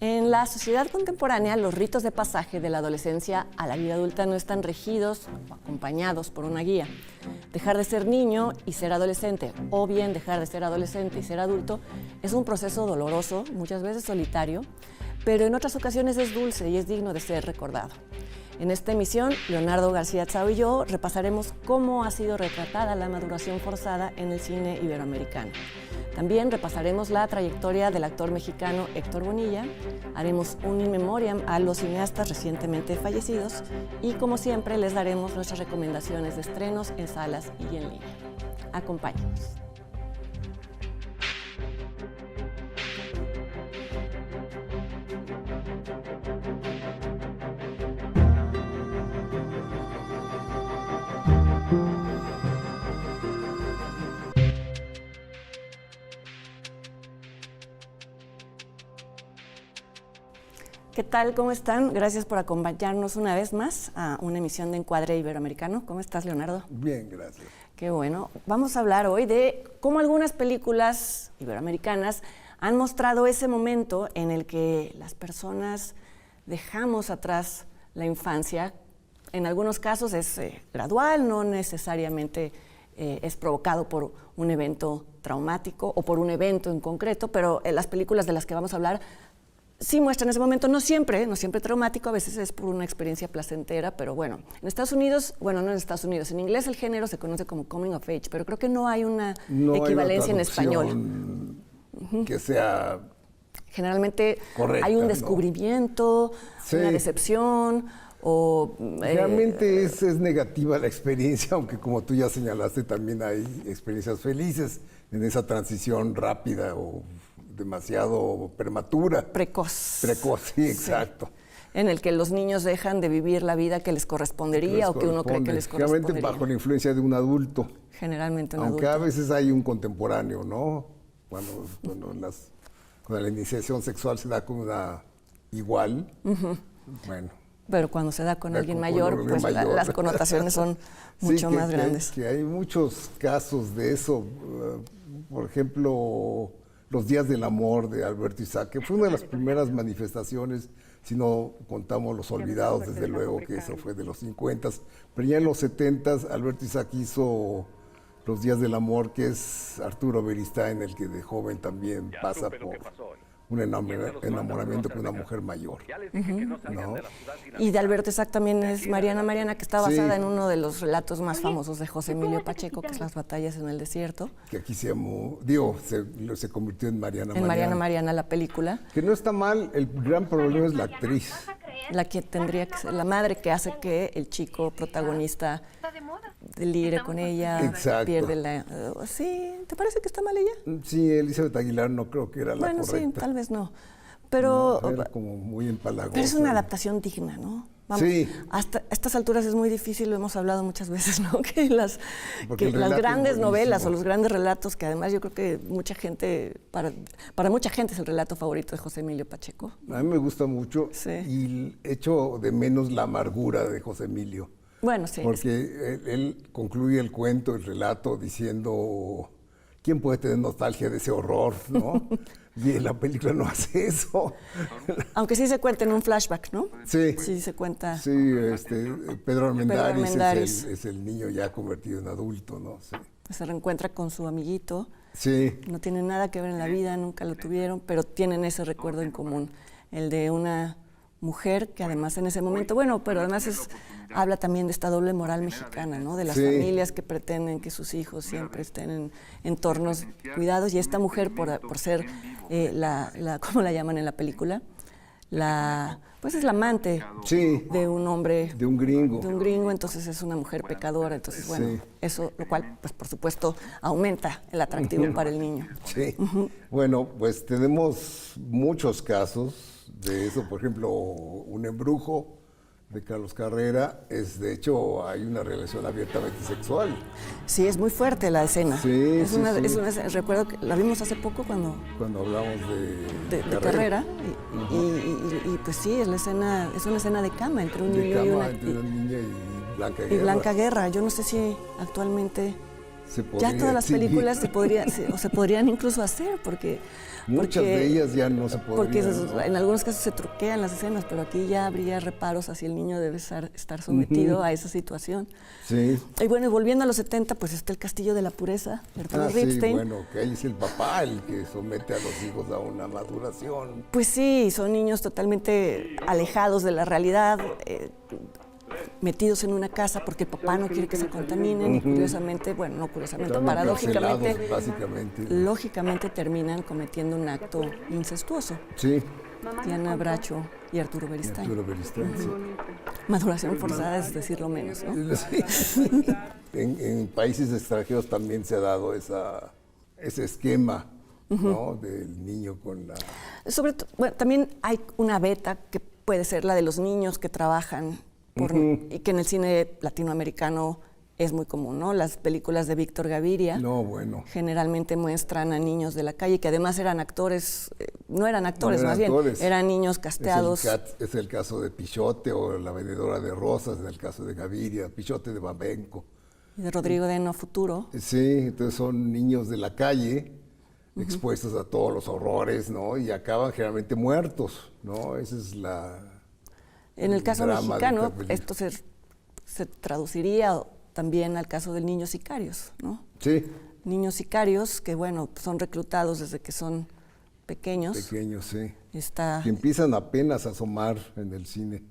En la sociedad contemporánea, los ritos de pasaje de la adolescencia a la vida adulta no están regidos o acompañados por una guía. Dejar de ser niño y ser adolescente, o bien dejar de ser adolescente y ser adulto, es un proceso doloroso, muchas veces solitario, pero en otras ocasiones es dulce y es digno de ser recordado. En esta emisión, Leonardo García Tsao y yo repasaremos cómo ha sido retratada la maduración forzada en el cine iberoamericano. También repasaremos la trayectoria del actor mexicano Héctor Bonilla, haremos un in memoriam a los cineastas recientemente fallecidos y, como siempre, les daremos nuestras recomendaciones de estrenos en salas y en línea. Acompáñenos. ¿Qué tal? ¿Cómo están? Gracias por acompañarnos una vez más a una emisión de Encuadre Iberoamericano. ¿Cómo estás, Leonardo? Bien, gracias. Qué bueno. Vamos a hablar hoy de cómo algunas películas iberoamericanas han mostrado ese momento en el que las personas dejamos atrás la infancia. En algunos casos es gradual, no necesariamente es provocado por un evento traumático o por un evento en concreto, pero las películas de las que vamos a hablar sí muestran ese momento, no siempre traumático, a veces es por una experiencia placentera, pero bueno, en Estados Unidos, bueno, no en Estados Unidos, en inglés el género se conoce como coming of age, pero creo que no hay una equivalencia en español. Que sea generalmente correcta, hay un descubrimiento, sí, una decepción, o... Realmente es negativa la experiencia, aunque como tú ya señalaste, también hay experiencias felices en esa transición rápida o demasiado prematura. Precoz. Precoz, sí, exacto. Sí. En el que los niños dejan de vivir la vida que les correspondería o que uno cree que les correspondería. Generalmente bajo la influencia de un adulto. Generalmente un aunque adulto. A veces hay un contemporáneo, ¿no? Cuando la iniciación sexual se da con una igual, bueno. Pero cuando se da con alguien mayor, pues las connotaciones son mucho más grandes. Que hay muchos casos de eso. Por ejemplo, Los días del amor de Alberto Isaac, que fue una de las primeras manifestaciones, si no contamos Los olvidados, desde luego que eso fue de los 50, pero ya en los 70 Alberto Isaac hizo Los días del amor, que es Arturo Beristain, el que de joven también pasa por un enamoramiento con una mujer mayor. ¿No? Y de Alberto Isaac también es Mariana, que está basada en uno de los relatos más famosos de José Emilio Pacheco, que es Las batallas en el desierto. Que aquí se convirtió en Mariana. En Mariana, la película. Que no está mal, el gran problema es la actriz. La que tendría que ser la madre, que hace que el chico protagonista delire con ella, pierde la... ¿Sí? ¿Te parece que está mal ella? Sí, Elizabeth Aguilar no creo que era la correcta. Bueno, sí, tal vez no. Pero... No, era como muy empalagosa. Pero es una adaptación digna, ¿no? Vamos, sí. Hasta estas alturas es muy difícil, lo hemos hablado muchas veces, ¿no? Que las grandes novelas o los grandes relatos, que además yo creo que mucha gente, para mucha gente es el relato favorito de José Emilio Pacheco. A mí me gusta mucho, sí. Y echo de menos la amargura de José Emilio. Bueno, sí. Porque él concluye el cuento, el relato, diciendo, ¿quién puede tener nostalgia de ese horror, no? Y la película no hace eso. Aunque sí se cuenta en un flashback, ¿no? Sí. Sí se cuenta. Sí, Pedro Armendáriz es el niño ya convertido en adulto, ¿no? Sí. Se reencuentra con su amiguito. Sí. No tienen nada que ver en la vida, nunca lo tuvieron, pero tienen ese recuerdo en común, el de una mujer que además en ese momento, bueno, pero además habla también de esta doble moral mexicana, ¿no? De las familias que pretenden que sus hijos siempre estén en entornos cuidados, y esta mujer por ser ¿cómo la llaman en la película? Pues es la amante de un hombre. De un gringo. De un gringo, entonces es una mujer pecadora, entonces bueno, eso, lo cual, pues por supuesto, aumenta el atractivo para el niño. Sí, bueno, pues tenemos muchos casos de eso, por ejemplo, Un embrujo de Carlos Carrera, de hecho hay una relación abiertamente sexual. Sí, es muy fuerte la escena. Sí, recuerdo que la vimos hace poco cuando hablamos de Carrera y pues sí, es una escena de cama entre un niño y Blanca Guerra. Y Blanca Guerra. Yo no sé si actualmente se podría Ya todas las exhibir. películas se podrían incluso hacer, porque Muchas de ellas ya no se porque podrían. en algunos casos se truquean las escenas, pero aquí ya habría reparos hacia el niño debe estar sometido a esa situación. Sí. Y bueno, y volviendo a los 70, pues está El Castillo de la Pureza, de Arturo Sí, Ripstein. bueno, que ahí es el papá el que somete a los hijos a una maduración. Pues sí, son niños totalmente alejados de la realidad, metidos en una casa porque el papá no quiere que se contaminen y curiosamente, bueno, no curiosamente, Están paradójicamente, encarcelados, básicamente. lógicamente terminan cometiendo un acto incestuoso. Sí, Diana Bracho y Arturo Beristain. Arturo Beristain, sí. Maduración forzada es decirlo menos, ¿no? Sí. En países extranjeros también se ha dado ese esquema, ¿no? Del niño con la... Sobre todo, bueno, también hay una beta que puede ser la de los niños que trabajan y que en el cine latinoamericano es muy común, ¿no? Las películas de Víctor Gaviria No, bueno. generalmente muestran a niños de la calle que además eran actores, no eran actores, No eran más bien, actores. eran niños casteados. Es el caso de Pichote o La vendedora de rosas, en el caso de Gaviria, Pichote de Babenco. Y de Rodrigo de No Futuro. Sí, entonces son niños de la calle expuestos a todos los horrores, ¿no? Y acaban generalmente muertos, ¿no? Esa es la... En el caso drama de mexicano, esta película. esto se traduciría también al caso del niño sicarios, ¿no? Sí, Niños sicarios que, bueno, son reclutados desde que son pequeños. pequeños, sí. Está... Que empiezan apenas a asomar en el cine.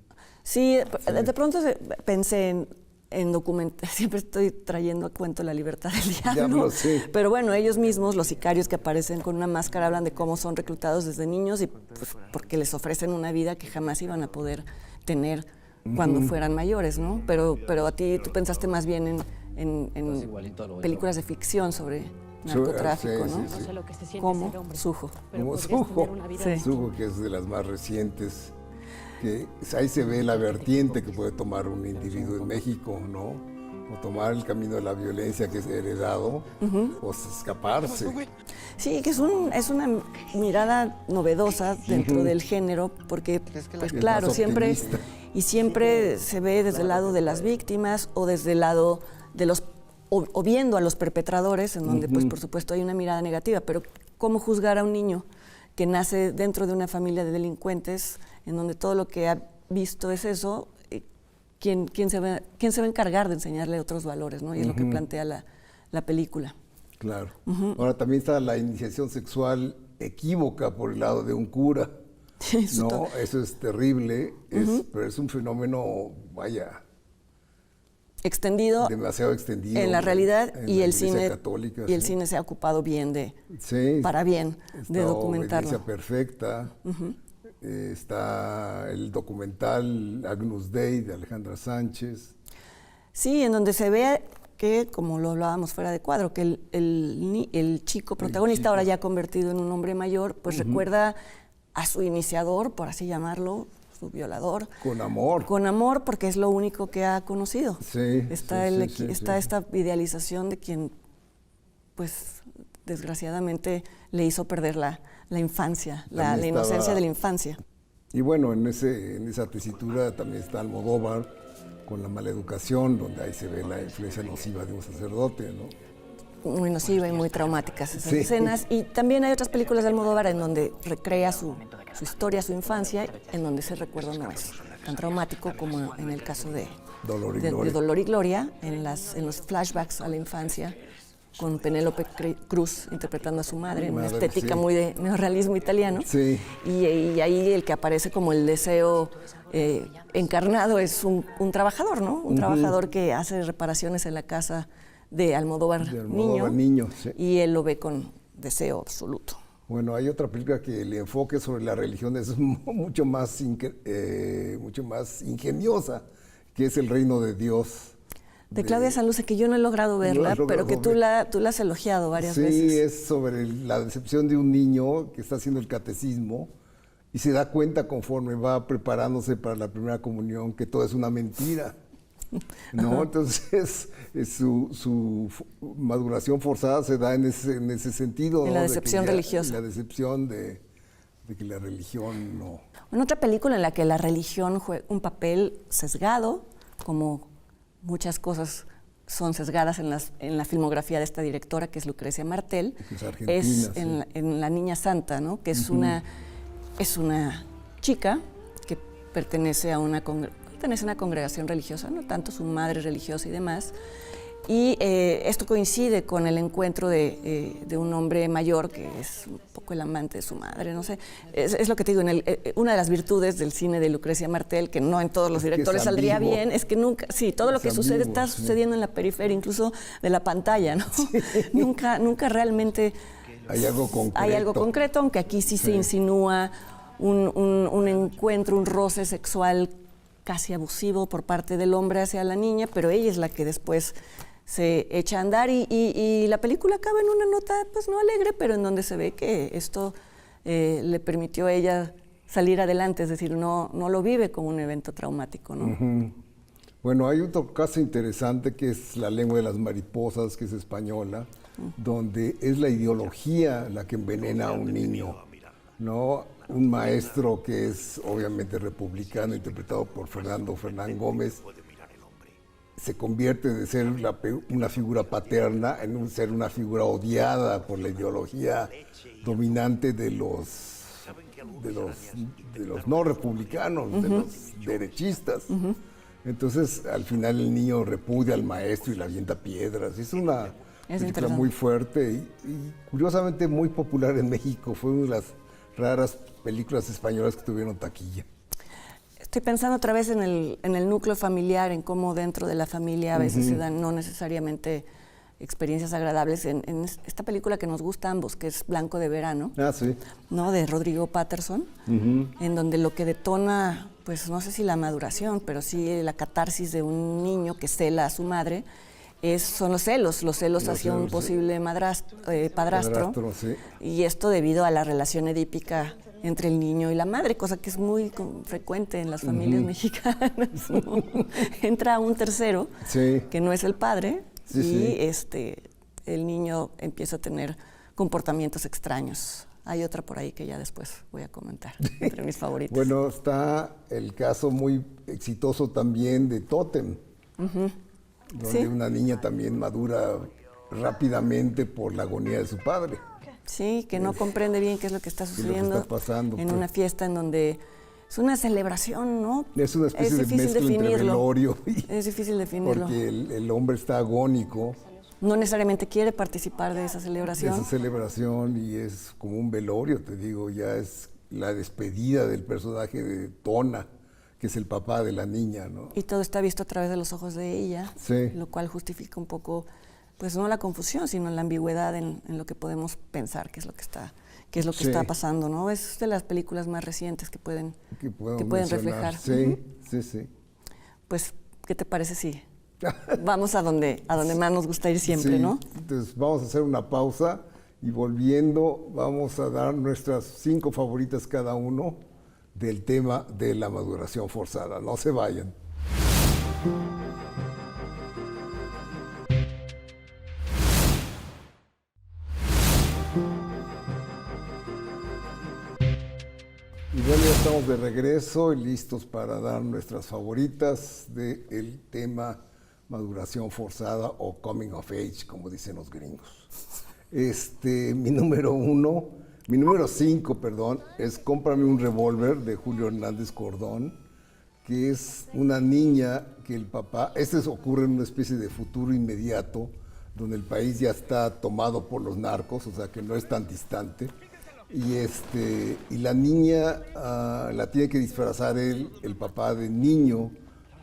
Sí, de pronto pensé en documentar, siempre estoy trayendo a cuento La libertad del diablo, Sí. pero bueno, ellos mismos, los sicarios que aparecen con una máscara, hablan de cómo son reclutados desde niños y pues, porque les ofrecen una vida que jamás iban a poder tener cuando fueran mayores, ¿no? Pero a ti, tú pensaste más bien en películas de ficción sobre narcotráfico, Sí, ¿no? sí, sí. No sé lo que se siente Como ser hombre, Sujo. pero Como podrías Sujo. tener una vida Sí. distinta. Sujo, que es de las más recientes, que ahí se ve la vertiente que puede tomar un individuo en México, ¿no? O tomar el camino de la violencia que es heredado, o escaparse. Sí, que es una mirada novedosa dentro del género, porque, pues Es claro, más siempre se ve desde el lado de las víctimas o desde el lado de los, o viendo a los perpetradores, en donde, pues por supuesto, hay una mirada negativa, pero ¿cómo juzgar a un niño que nace dentro de una familia de delincuentes, en donde todo lo que ha visto es eso? ¿Quién se va a encargar de enseñarle otros valores, ¿no? Y es lo que plantea la película. Claro. Ahora también está la iniciación sexual equívoca por el lado de un cura. No, eso es terrible, pero es un fenómeno, vaya, Extendido demasiado extendido. en la realidad en y la el Iglesia cine católica, y el sí. cine se ha ocupado bien Sí, para bien de está documentarlo. Obediencia Perfecta, está el documental Agnus Dei de Alejandra Sánchez. Sí, en donde se ve que, como lo hablábamos fuera de cuadro, que el chico protagonista, ahora ya convertido en un hombre mayor, pues recuerda a su iniciador, por así llamarlo, su violador. Con amor. Con amor, porque es lo único que ha conocido. Sí, Está, sí, está esta idealización de quien, pues, desgraciadamente le hizo perder la infancia, la inocencia de la infancia. Y bueno, en esa tesitura también está Almodóvar con La maleducación, donde ahí se ve la influencia nociva de un sacerdote, ¿no? Muy nociva y muy traumáticas esas Sí. escenas. Y también hay otras películas de Almodóvar en donde recrea su historia, su infancia, en donde ese recuerdo no es tan traumático como en el caso de Dolor y de Gloria. Dolor y Gloria, en los flashbacks a la infancia, con Penélope Cruz interpretando a su madre, en una Madre, estética sí. muy de neorrealismo italiano. Sí. Y ahí el que aparece como el deseo encarnado es un trabajador, ¿no? Un trabajador que hace reparaciones en la casa de Almodóvar, De Almodóvar Niño, sí. y él lo ve con deseo absoluto. Bueno, hay otra película que el enfoque sobre la religión es mucho más ingeniosa, que es El reino de Dios. De Claudia Sanluce, que yo no he logrado verla, logrado pero que tú ver. la has elogiado varias Sí, veces. es sobre la decepción de un niño que está haciendo el catecismo y se da cuenta conforme va preparándose para la primera comunión que todo es una mentira. ¿No? Entonces, su maduración forzada se da en ese sentido. En la ¿no? decepción religiosa. La decepción de que la religión no... En otra película en la que la religión juega un papel sesgado, como muchas cosas son sesgadas en la filmografía de esta directora, que es Lucrecia Martel. Que es argentina, es sí. en La Niña Santa, ¿no? Que es una chica que pertenece a una congregación religiosa, no tanto su madre religiosa y demás. Y esto coincide con el encuentro de un hombre mayor que es un poco el amante de su madre, no sé. Es lo que te digo, una de las virtudes del cine de Lucrecia Martel, que no en todos los directores saldría bien, es que nunca, sí, todo lo que sucede está sucediendo en la periferia, incluso de la pantalla, ¿no? Sí. Nunca realmente hay algo concreto. Hay algo concreto, aunque aquí sí se insinúa un encuentro, un roce sexual casi abusivo por parte del hombre hacia la niña, pero ella es la que después se echa a andar y la película acaba en una nota, pues no alegre, pero en donde se ve que esto le permitió a ella salir adelante, es decir, no lo vive como un evento traumático, ¿no? Uh-huh. Bueno, hay otro caso interesante que es La lengua de las mariposas, que es española, donde es la ideología la que envenena a un niño, ¿no? Un maestro que es obviamente republicano, interpretado por Fernán Gómez, se convierte de ser una figura paterna en ser una figura odiada por la ideología dominante de los no republicanos, de los derechistas. Entonces, al final el niño repudia al maestro y le avienta piedras. Es una película muy fuerte y curiosamente muy popular en México. Fue una de las raras películas españolas que tuvieron taquilla. Estoy pensando otra vez en el núcleo familiar, en cómo dentro de la familia a veces se dan no necesariamente experiencias agradables. En esta película que nos gusta a ambos, que es Blanco de Verano, sí, ¿no? De Rodrigo Patterson, en donde lo que detona, pues no sé si la maduración, pero sí la catarsis de un niño que cela a su madre, son los celos hacia un posible padrastro, sí. Y esto debido a la relación edípica entre el niño y la madre, cosa que es muy frecuente en las familias mexicanas, ¿no? Entra un tercero, que no es el padre, el niño empieza a tener comportamientos extraños. Hay otra por ahí que ya después voy a comentar, entre mis favoritos. Bueno, está el caso muy exitoso también de Tótem, donde una niña también madura rápidamente por la agonía de su padre. Sí, que no comprende bien qué es lo que está sucediendo está pasando, en una fiesta en donde es una celebración, ¿no? Es una especie de mezcla entre velorio. Es difícil definirlo. Porque el hombre está agónico. No necesariamente quiere participar de esa celebración. De esa celebración y es como un velorio, te digo, ya es la despedida del personaje de Tona, que es el papá de la niña, ¿no? Y todo está visto a través de los ojos de ella, lo cual justifica un poco, pues no la confusión, sino la ambigüedad en lo que podemos pensar, qué es lo que está pasando, ¿no? Es de las películas más recientes que pueden reflejar. Sí. Pues, ¿qué te parece si vamos a donde más nos gusta ir siempre, ¿no? Entonces vamos a hacer una pausa y volviendo vamos a dar nuestras 5 favoritas cada uno del tema de la maduración forzada. No se vayan. Y bueno, ya estamos de regreso y listos para dar nuestras favoritas del tema maduración forzada o coming of age, como dicen los gringos. Mi número 5, es Cómprame un revólver, de Julio Hernández Cordón, que es una niña que el papá, ocurre en una especie de futuro inmediato, donde el país ya está tomado por los narcos, o sea que no es tan distante, y la niña la tiene que disfrazar el papá de niño,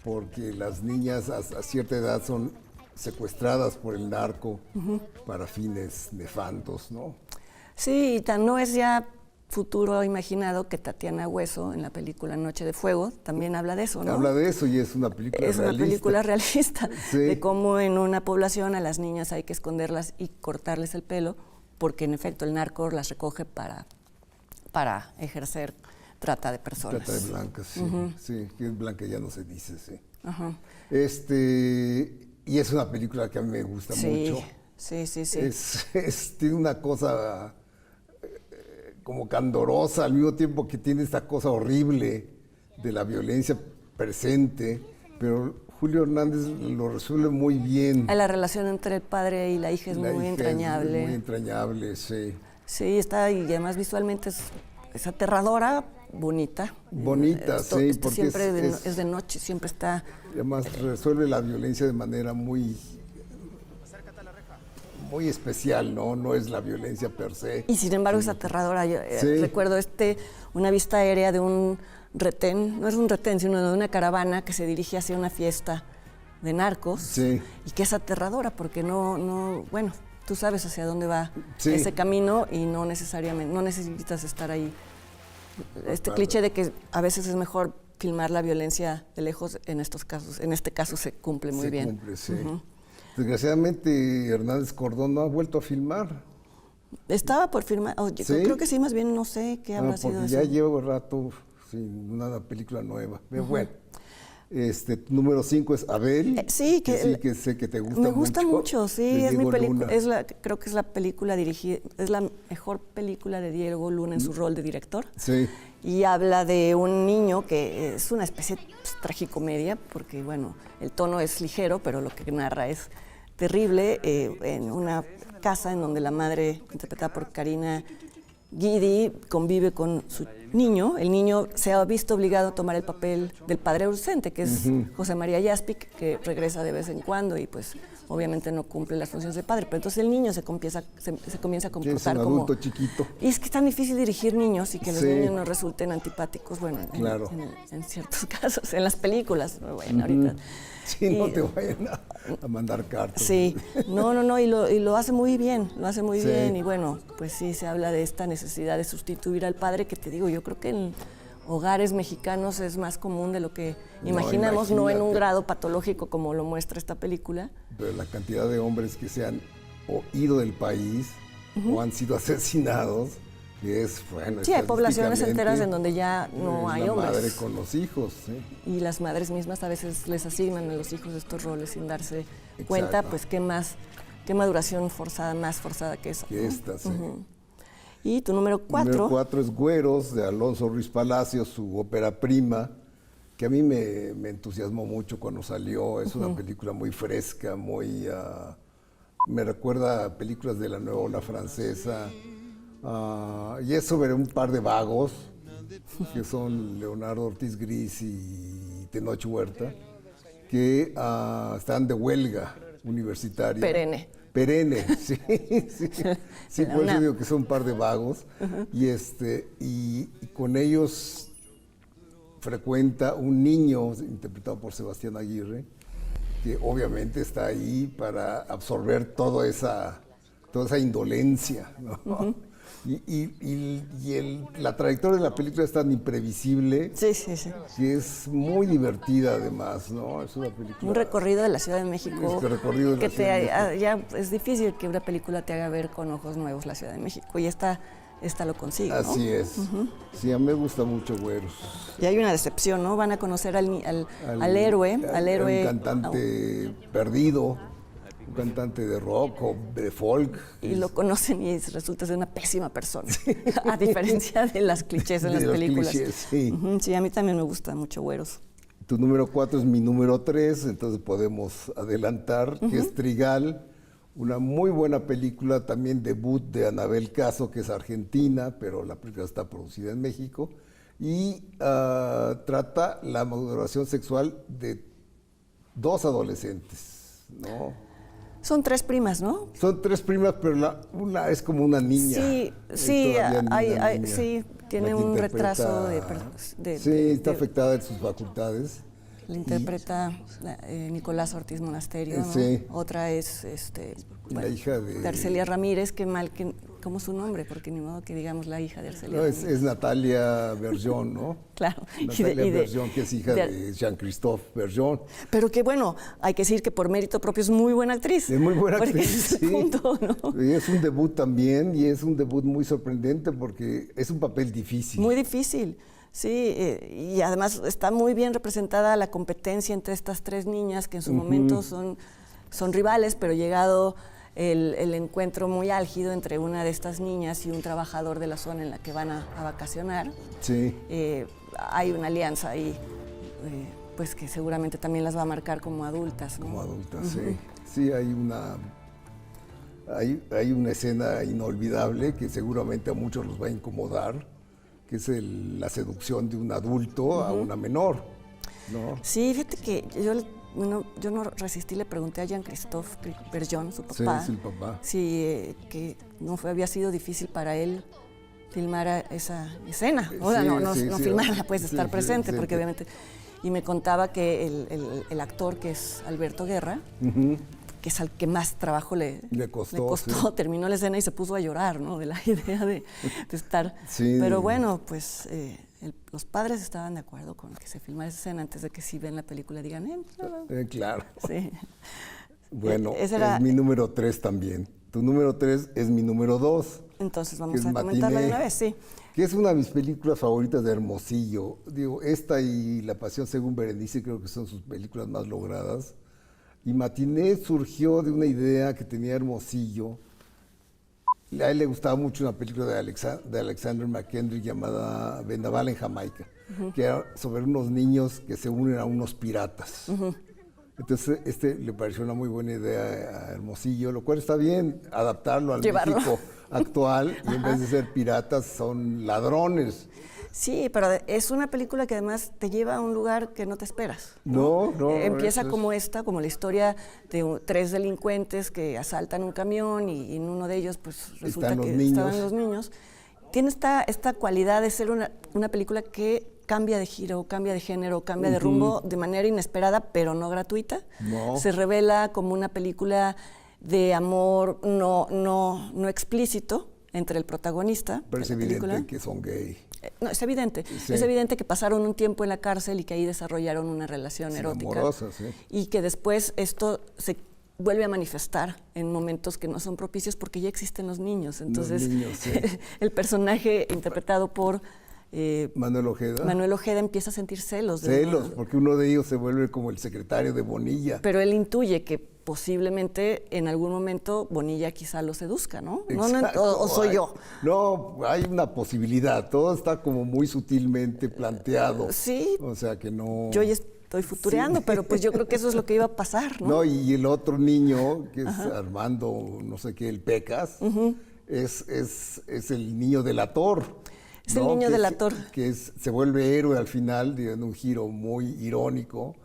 porque las niñas a cierta edad son secuestradas por el narco para fines nefandos, ¿no? Sí, y no es ya futuro imaginado que Tatiana Hueso en la película Noche de Fuego también habla de eso, ¿no? Habla de eso y es una película realista. Es una película realista, de cómo en una población a las niñas hay que esconderlas y cortarles el pelo, porque en efecto el narco las recoge para ejercer trata de personas. Trata de blancas, sí, que es blanca ya no se dice, sí. Y es una película que a mí me gusta mucho. Sí. Tiene una cosa como candorosa, al mismo tiempo que tiene esta cosa horrible de la violencia presente, pero Julio Hernández lo resuelve muy bien. La relación entre el padre y la hija es muy entrañable. Es muy entrañable, sí. Sí, está, y además visualmente es aterradora, bonita. Bonita, sí, porque siempre es de noche, siempre está... Además resuelve la violencia de manera muy especial, ¿no? No es la violencia per se. Y sin embargo es aterradora. Yo recuerdo una vista aérea de un retén, no es un retén, sino de una caravana que se dirige hacia una fiesta de narcos, y que es aterradora porque bueno, tú sabes hacia dónde va ese camino y no necesariamente, no necesitas estar ahí. Cliché de que a veces es mejor filmar la violencia de lejos, en estos casos, en este caso se cumple muy bien. Cumple, sí. Desgraciadamente Hernández Cordón no ha vuelto a filmar. Estaba por filmar, creo que sí, más bien no sé qué habrá sido eso. Ya llevo rato sin una película nueva. Pero bueno, número 5 es Abel. Sí, que sé que te gusta mucho. Me gusta mucho, sí, es mi película, creo que es la película dirigida, es la mejor película de Diego Luna en su rol de director. Sí. Y habla de un niño que es una especie de tragicomedia, porque bueno, el tono es ligero, pero lo que narra es terrible, en una casa en donde la madre, interpretada por Karina Guidi, convive con su niño. El niño se ha visto obligado a tomar el papel del padre ausente, que es José María Yaspic, que regresa de vez en cuando y pues obviamente no cumple las funciones de padre. Pero entonces el niño se comienza a comportar como... adulto chiquito. Y es que es tan difícil dirigir niños y que los niños no resulten antipáticos, bueno, en ciertos casos, en las películas, bueno, ahorita... Sí, no te vayan a mandar cartas. Sí, no, y lo hace muy bien, bien, y bueno, pues sí, se habla de esta necesidad de sustituir al padre, que te digo, yo creo que en hogares mexicanos es más común de lo que imaginamos, no en un grado patológico como lo muestra esta película. Pero la cantidad de hombres que se han ido del país o han sido asesinados, que es, bueno, sí, hay poblaciones enteras en donde ya no hay hombres. La madre con los hijos, ¿sí? Y las madres mismas a veces les asignan a los hijos estos roles sin darse cuenta, pues qué maduración más forzada que esa. Que esta, sí. Y tu número 4. Número 4 es Güeros, de Alonso Ruiz Palacios, su ópera prima, que a mí me entusiasmó mucho cuando salió. Es una película muy fresca, me recuerda a películas de la nueva ola francesa. Y es sobre un par de vagos, que son Leonardo Ortiz Gris y Tenoch Huerta, que están de huelga universitaria. Perenne, sí. Sí, por eso digo que son un par de vagos. Y con ellos frecuenta un niño, interpretado por Sebastián Aguirre, que obviamente está ahí para absorber toda esa indolencia, ¿no? La trayectoria de la película es tan imprevisible, que es muy divertida además, ¿no? Es una película... Un recorrido de la Ciudad de México, ya es difícil que una película te haga ver con ojos nuevos la Ciudad de México, y esta lo consigue, ¿no? Así es. Sí, a mí me gusta mucho Güeros. Y hay una decepción, ¿no? Van a conocer al héroe. Un cantante perdido, un cantante de rock o de folk. Y lo conocen y resulta ser una pésima persona, a diferencia de las clichés en las películas. Clichés, sí. Sí, a mí también me gusta mucho Güeros. Tu número 4 es mi número 3, entonces podemos adelantar, que es Trigal, una muy buena película, también debut de Anabel Caso, que es argentina, pero la película está producida en México, y trata la maduración sexual de dos adolescentes, ¿no? Son 3 primas, ¿no? Son 3 primas, pero una es como una niña. Sí, tiene un retraso sí, está afectada en sus facultades. La interpreta Nicolás Ortiz Monasterio, ¿no? Sí. Otra es la hija de Arcelia Ramírez, ¿cómo es su nombre? Porque ni modo que digamos la hija de Arcelia Ramírez. Es Natalia Bergeon, ¿no? Claro. Natalia Bergeon, que es hija de Jean-Christophe Bergeon. Pero que bueno, hay que decir que por mérito propio es muy buena actriz. Es muy buena actriz, es el punto, ¿no? Y es un debut también, y es un debut muy sorprendente porque es un papel difícil. Muy difícil. Sí, y además está muy bien representada la competencia entre estas 3 niñas que en su momento son rivales, pero llegado el encuentro muy álgido entre una de estas niñas y un trabajador de la zona en la que van a vacacionar, hay una alianza ahí pues que seguramente también las va a marcar como adultas, ¿no? Como adultas, sí. Sí, hay una escena inolvidable que seguramente a muchos los va a incomodar, que es la seducción de un adulto a una menor, ¿no? Sí, fíjate que yo no resistí, le pregunté a Jean-Christophe Bergeon, su papá, Sí, el papá. si que había sido difícil para él filmar esa escena. O sea, Sí, no sí, filmarla, pues estar sí, presente, sí, porque obviamente... Y me contaba que el actor, que es Alberto Guerra, que es al que más trabajo le costó, sí. terminó la escena y se puso a llorar, ¿no? De la idea de estar... Sí. Pero bueno, pues los padres estaban de acuerdo con que se filmara esa escena antes de que si ven la película digan, Claro. Sí. Bueno, Ese era... es mi número 3 también. Tu número 3 es mi número 2. Entonces vamos a comentarla de una vez, sí. Que es una de mis películas favoritas de Hermosillo. Digo, esta y La Pasión según Berenice creo que son sus películas más logradas. Y Matiné surgió de una idea que tenía Hermosillo. A él le gustaba mucho una película de Alexander McKendrick llamada Vendaval en Jamaica, que era sobre unos niños que se unen a unos piratas. Entonces, le pareció una muy buena idea a Hermosillo, lo cual está bien, adaptarlo al México actual, y en vez de ser piratas, son ladrones. Sí, pero es una película que además te lleva a un lugar que no te esperas. No. Empieza como la historia de 3 delincuentes que asaltan un camión y en uno de ellos pues resulta que estaban los niños. Tiene esta cualidad de ser una película que cambia de giro, cambia de género, cambia de rumbo de manera inesperada, pero no gratuita. No. Se revela como una película de amor no explícito entre el protagonista. Pero es evidente que son gay. No, es evidente. Sí. Es evidente que pasaron un tiempo en la cárcel y que ahí desarrollaron una relación erótica. Amorosa, sí. Y que después esto se vuelve a manifestar en momentos que no son propicios porque ya existen los niños. Entonces, sí. el personaje interpretado por Manuel Ojeda empieza a sentir celos. Porque uno de ellos se vuelve como el secretario de Bonilla. Pero él intuye que posiblemente en algún momento Bonilla quizá lo seduzca, ¿no? ¿O soy yo? No, hay una posibilidad. Todo está como muy sutilmente planteado. Sí. O sea que no... Yo ya estoy futureando, pero pues yo creo que eso es lo que iba a pasar, ¿no? No, y el otro niño, que es Armando, no sé qué, el Pecas, es el niño delator. Es el niño delator. Se vuelve héroe al final, en un giro muy irónico.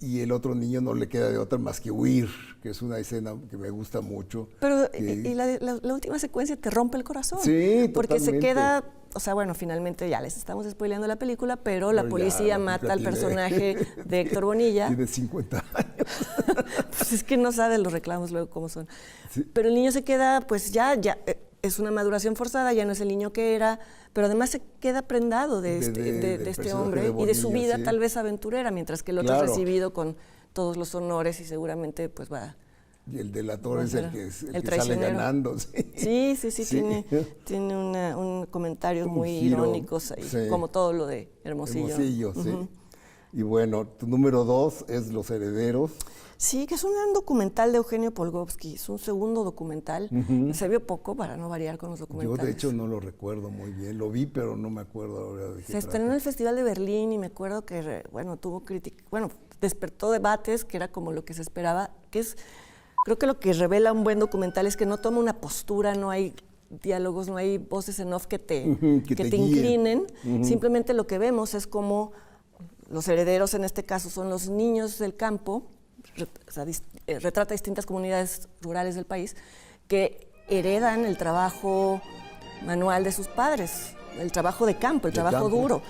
Y el otro niño no le queda de otra más que huir, que es una escena que me gusta mucho. Pero la última secuencia te rompe el corazón. Sí, porque totalmente. Se queda, o sea, bueno, finalmente ya les estamos spoileando la película, pero la policía mata al personaje de Héctor Bonilla. Tiene 50 años. Pues es que no sabe los reclamos luego cómo son. Sí. Pero el niño se queda, pues ya es una maduración forzada, ya no es el niño que era, pero además se queda prendado de este hombre Bonilla, y de su vida tal vez aventurera, mientras que el otro es recibido con todos los honores y seguramente pues va... Y el delator es el que sale traicionero. ganando. Sí. Tiene un comentarios muy irónicos ahí, como todo lo de Hermosillo. Sí. Y bueno, tu número 2 es Los Herederos. Sí, que es un documental de Eugenio Polgovsky, es un segundo documental. Se vio poco para no variar con los documentales. Yo de hecho no lo recuerdo muy bien, lo vi pero no me acuerdo ahora de qué Se estrenó en el Festival de Berlín y me acuerdo que, tuvo crítica, despertó debates, que era como lo que se esperaba, creo que lo que revela un buen documental es que no toma una postura, no hay diálogos, no hay voces en off que te inclinen, simplemente lo que vemos es como los herederos en este caso son los niños del campo, retrata distintas comunidades rurales del país que heredan el trabajo manual de sus padres, el trabajo de campo, el trabajo duro.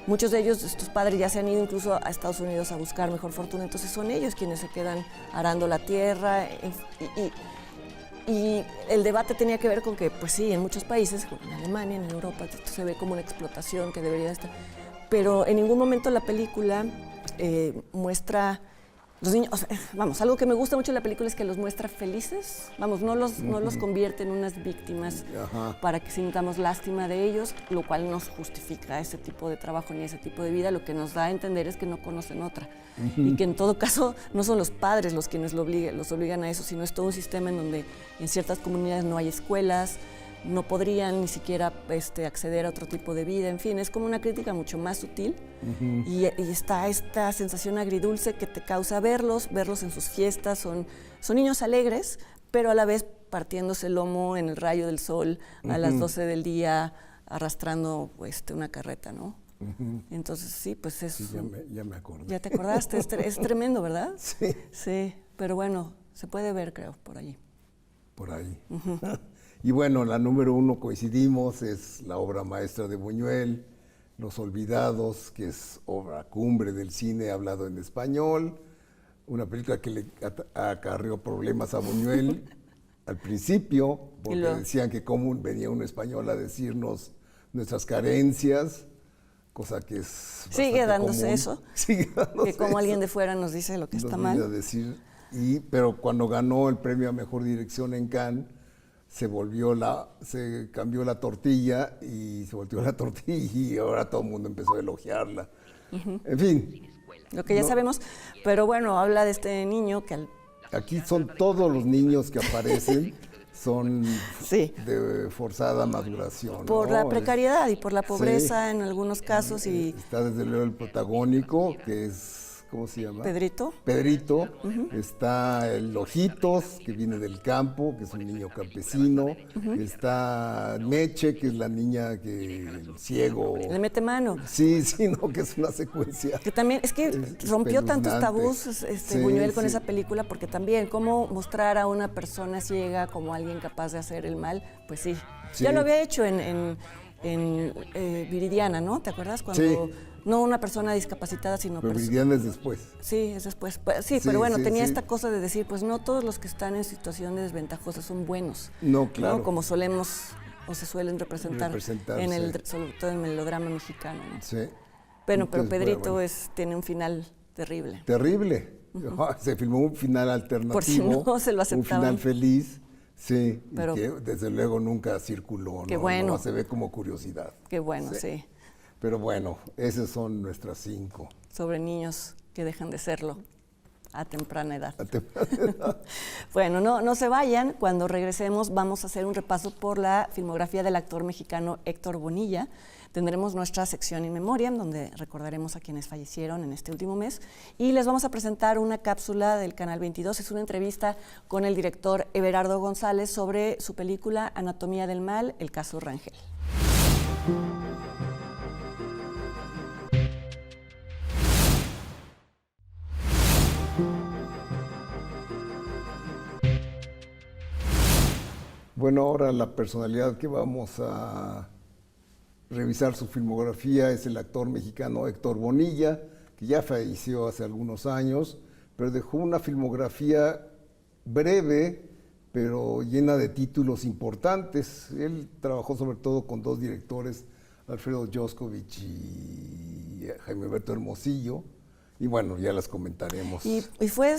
Muchos de ellos, estos padres ya se han ido incluso a Estados Unidos a buscar mejor fortuna, entonces son ellos quienes se quedan arando la tierra y el debate tenía que ver con que, pues sí, en muchos países, como en Alemania, en Europa, esto se ve como una explotación que debería estar, pero en ningún momento la película muestra los niños, algo que me gusta mucho de la película es que los muestra felices, no los convierte en unas víctimas para que sintamos lástima de ellos, lo cual no justifica ese tipo de trabajo ni ese tipo de vida, lo que nos da a entender es que no conocen otra y que en todo caso no son los padres los quienes los obligan a eso, sino es todo un sistema en donde en ciertas comunidades no hay escuelas, no podrían ni siquiera acceder a otro tipo de vida. En fin, es como una crítica mucho más sutil. Y está esta sensación agridulce que te causa verlos en sus fiestas. Son niños alegres, pero a la vez partiéndose el lomo en el rayo del sol a las 12 del día, arrastrando una carreta, ¿no? Entonces, sí, pues es... Sí, ya me acordé. ¿Ya te acordaste? Es tremendo, ¿verdad? Sí. Sí, pero bueno, se puede ver, creo, por allí. Por ahí. Y bueno, la número 1 coincidimos, es la obra maestra de Buñuel, Los Olvidados, que es obra cumbre del cine hablado en español, una película que le acarreó problemas a Buñuel al principio, porque decían que cómo venía un español a decirnos nuestras carencias, cosa que es sigue dándose común. Eso, sigue dándose que como eso. Alguien de fuera nos dice lo que está mal. Decir, pero cuando ganó el premio a Mejor Dirección en Cannes, se cambió la tortilla y se volteó la tortilla y ahora todo el mundo empezó a elogiarla. En fin. Lo que ya sabemos, pero bueno, habla de este niño que Aquí son todos los niños que aparecen, son de forzada maduración. Por la precariedad y por la pobreza en algunos casos. Está desde luego el protagónico, que es... ¿Cómo se llama? Pedrito. Está el Ojitos, que viene del campo, que es un niño campesino. Está Meche, que es la niña que el ciego... Le mete mano. Sí, no, que es una secuencia. Que también, es que rompió tantos tabús Buñuel con esa película, porque también cómo mostrar a una persona ciega como alguien capaz de hacer el mal, pues sí. Ya lo había hecho en Viridiana, ¿no? ¿Te acuerdas? Cuando... No una persona discapacitada, sino... Pero Viridiana es después. Sí, es después. Sí, pero bueno, tenía esta cosa de decir, pues no todos los que están en situaciones desventajosas son buenos. No, claro. ¿no? Como solemos o se suelen representar sobre todo en el melodrama mexicano, ¿no? Sí. Pero Pedrito tiene un final terrible. Terrible. Se filmó un final alternativo. Por si no se lo aceptaban. Un final feliz. Sí, pero, que desde luego nunca circuló. Qué bueno. No, se ve como curiosidad. Qué bueno, sí. Pero bueno, esas son nuestras 5. Sobre niños que dejan de serlo a temprana edad. Bueno, no se vayan. Cuando regresemos vamos a hacer un repaso por la filmografía del actor mexicano Héctor Bonilla. Tendremos nuestra sección In Memoriam, donde recordaremos a quienes fallecieron en este último mes. Y les vamos a presentar una cápsula del Canal 22. Es una entrevista con el director Everardo González sobre su película Anatomía del Mal, el caso Rangel. Bueno, ahora la personalidad que vamos a revisar su filmografía es el actor mexicano Héctor Bonilla, que ya falleció hace algunos años, pero dejó una filmografía breve, pero llena de títulos importantes. Él trabajó sobre todo con 2 directores, Alfredo Joscovich y Jaime Alberto Hermosillo. Y bueno, ya las comentaremos. Y fue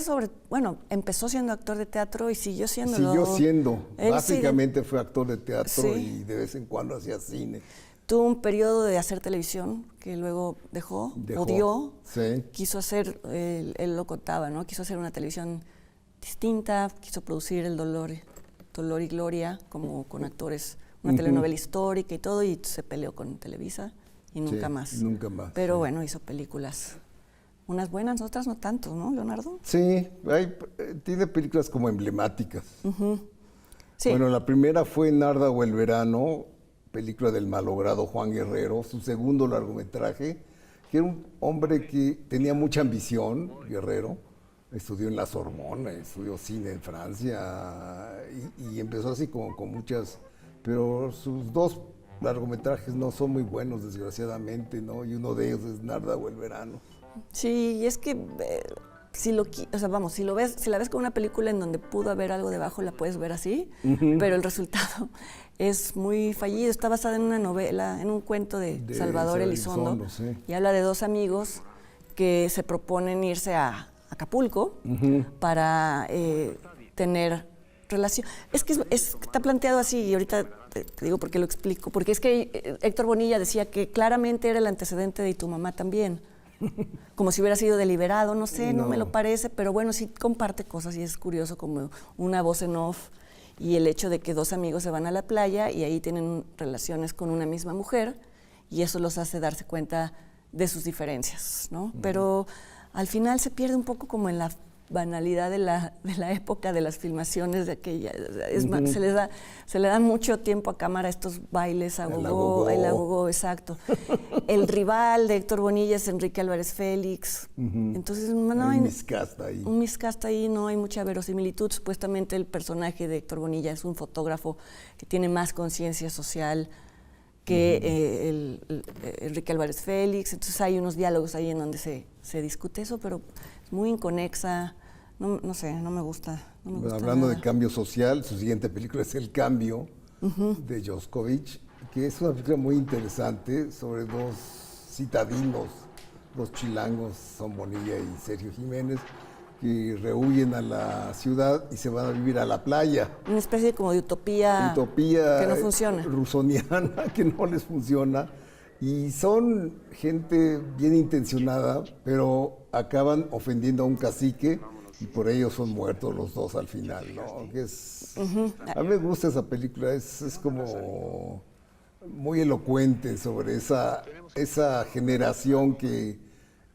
empezó siendo actor de teatro y siguió siendo. Básicamente fue actor de teatro y de vez en cuando hacía cine. Tuvo un periodo de hacer televisión que luego dejó. Odió. Sí. Quiso hacer, él lo contaba, ¿no? Quiso hacer una televisión distinta, quiso producir El Dolor y Gloria, como con actores, una telenovela histórica y todo, y se peleó con Televisa y nunca más. Nunca más. Pero bueno, hizo películas. Unas buenas, otras no tanto, ¿no, Leonardo? Sí, tiene películas como emblemáticas. Sí. Bueno, la primera fue Narda o el Verano, película del malogrado Juan Guerrero, su segundo largometraje, que era un hombre que tenía mucha ambición, Guerrero, estudió en la Sorbona, estudió cine en Francia y empezó así como con muchas, pero sus 2 largometrajes no son muy buenos, desgraciadamente, ¿no? Y uno de ellos es Narda o el Verano. Sí, y es que si la ves como una película en donde pudo haber algo debajo, la puedes ver así, pero el resultado es muy fallido. Está basada en una novela, en un cuento de Salvador Elizondo, sí. Y habla de 2 amigos que se proponen irse a Acapulco para tener relación. Es que está planteado así, y ahorita te digo por qué lo explico, porque es que Héctor Bonilla decía que claramente era el antecedente de Y tu mamá también. Como si hubiera sido deliberado, no sé, no me lo parece, pero bueno, sí comparte cosas y es curioso como una voz en off. y el hecho de que dos amigos se van a la playa y ahí tienen relaciones con una misma mujer y eso los hace darse cuenta de sus diferencias, ¿no? Pero al final se pierde un poco como en la banalidad de la época de las filmaciones de aquella. Se le da mucho tiempo a cámara a estos bailes, a gogó, el agogó, exacto. El rival de Héctor Bonilla es Enrique Álvarez Félix. Entonces no hay un miscast ahí, no hay mucha verosimilitud. Supuestamente el personaje de Héctor Bonilla es un fotógrafo que tiene más conciencia social que Enrique Álvarez Félix. Entonces hay unos diálogos ahí en donde se discute eso, pero muy inconexa, no sé, no me gusta. Hablando de cambio social, su siguiente película es El Cambio, de Joskovich, que es una película muy interesante sobre dos citadinos, dos chilangos, son Bonilla y Sergio Jiménez, que rehuyen a la ciudad y se van a vivir a la playa. Una especie como de utopía que no funciona. Rusoniana, que no les funciona. Y son gente bien intencionada, pero acaban ofendiendo a un cacique y por ello son muertos los dos al final, ¿no? A mí me gusta esa película, es como muy elocuente sobre esa generación que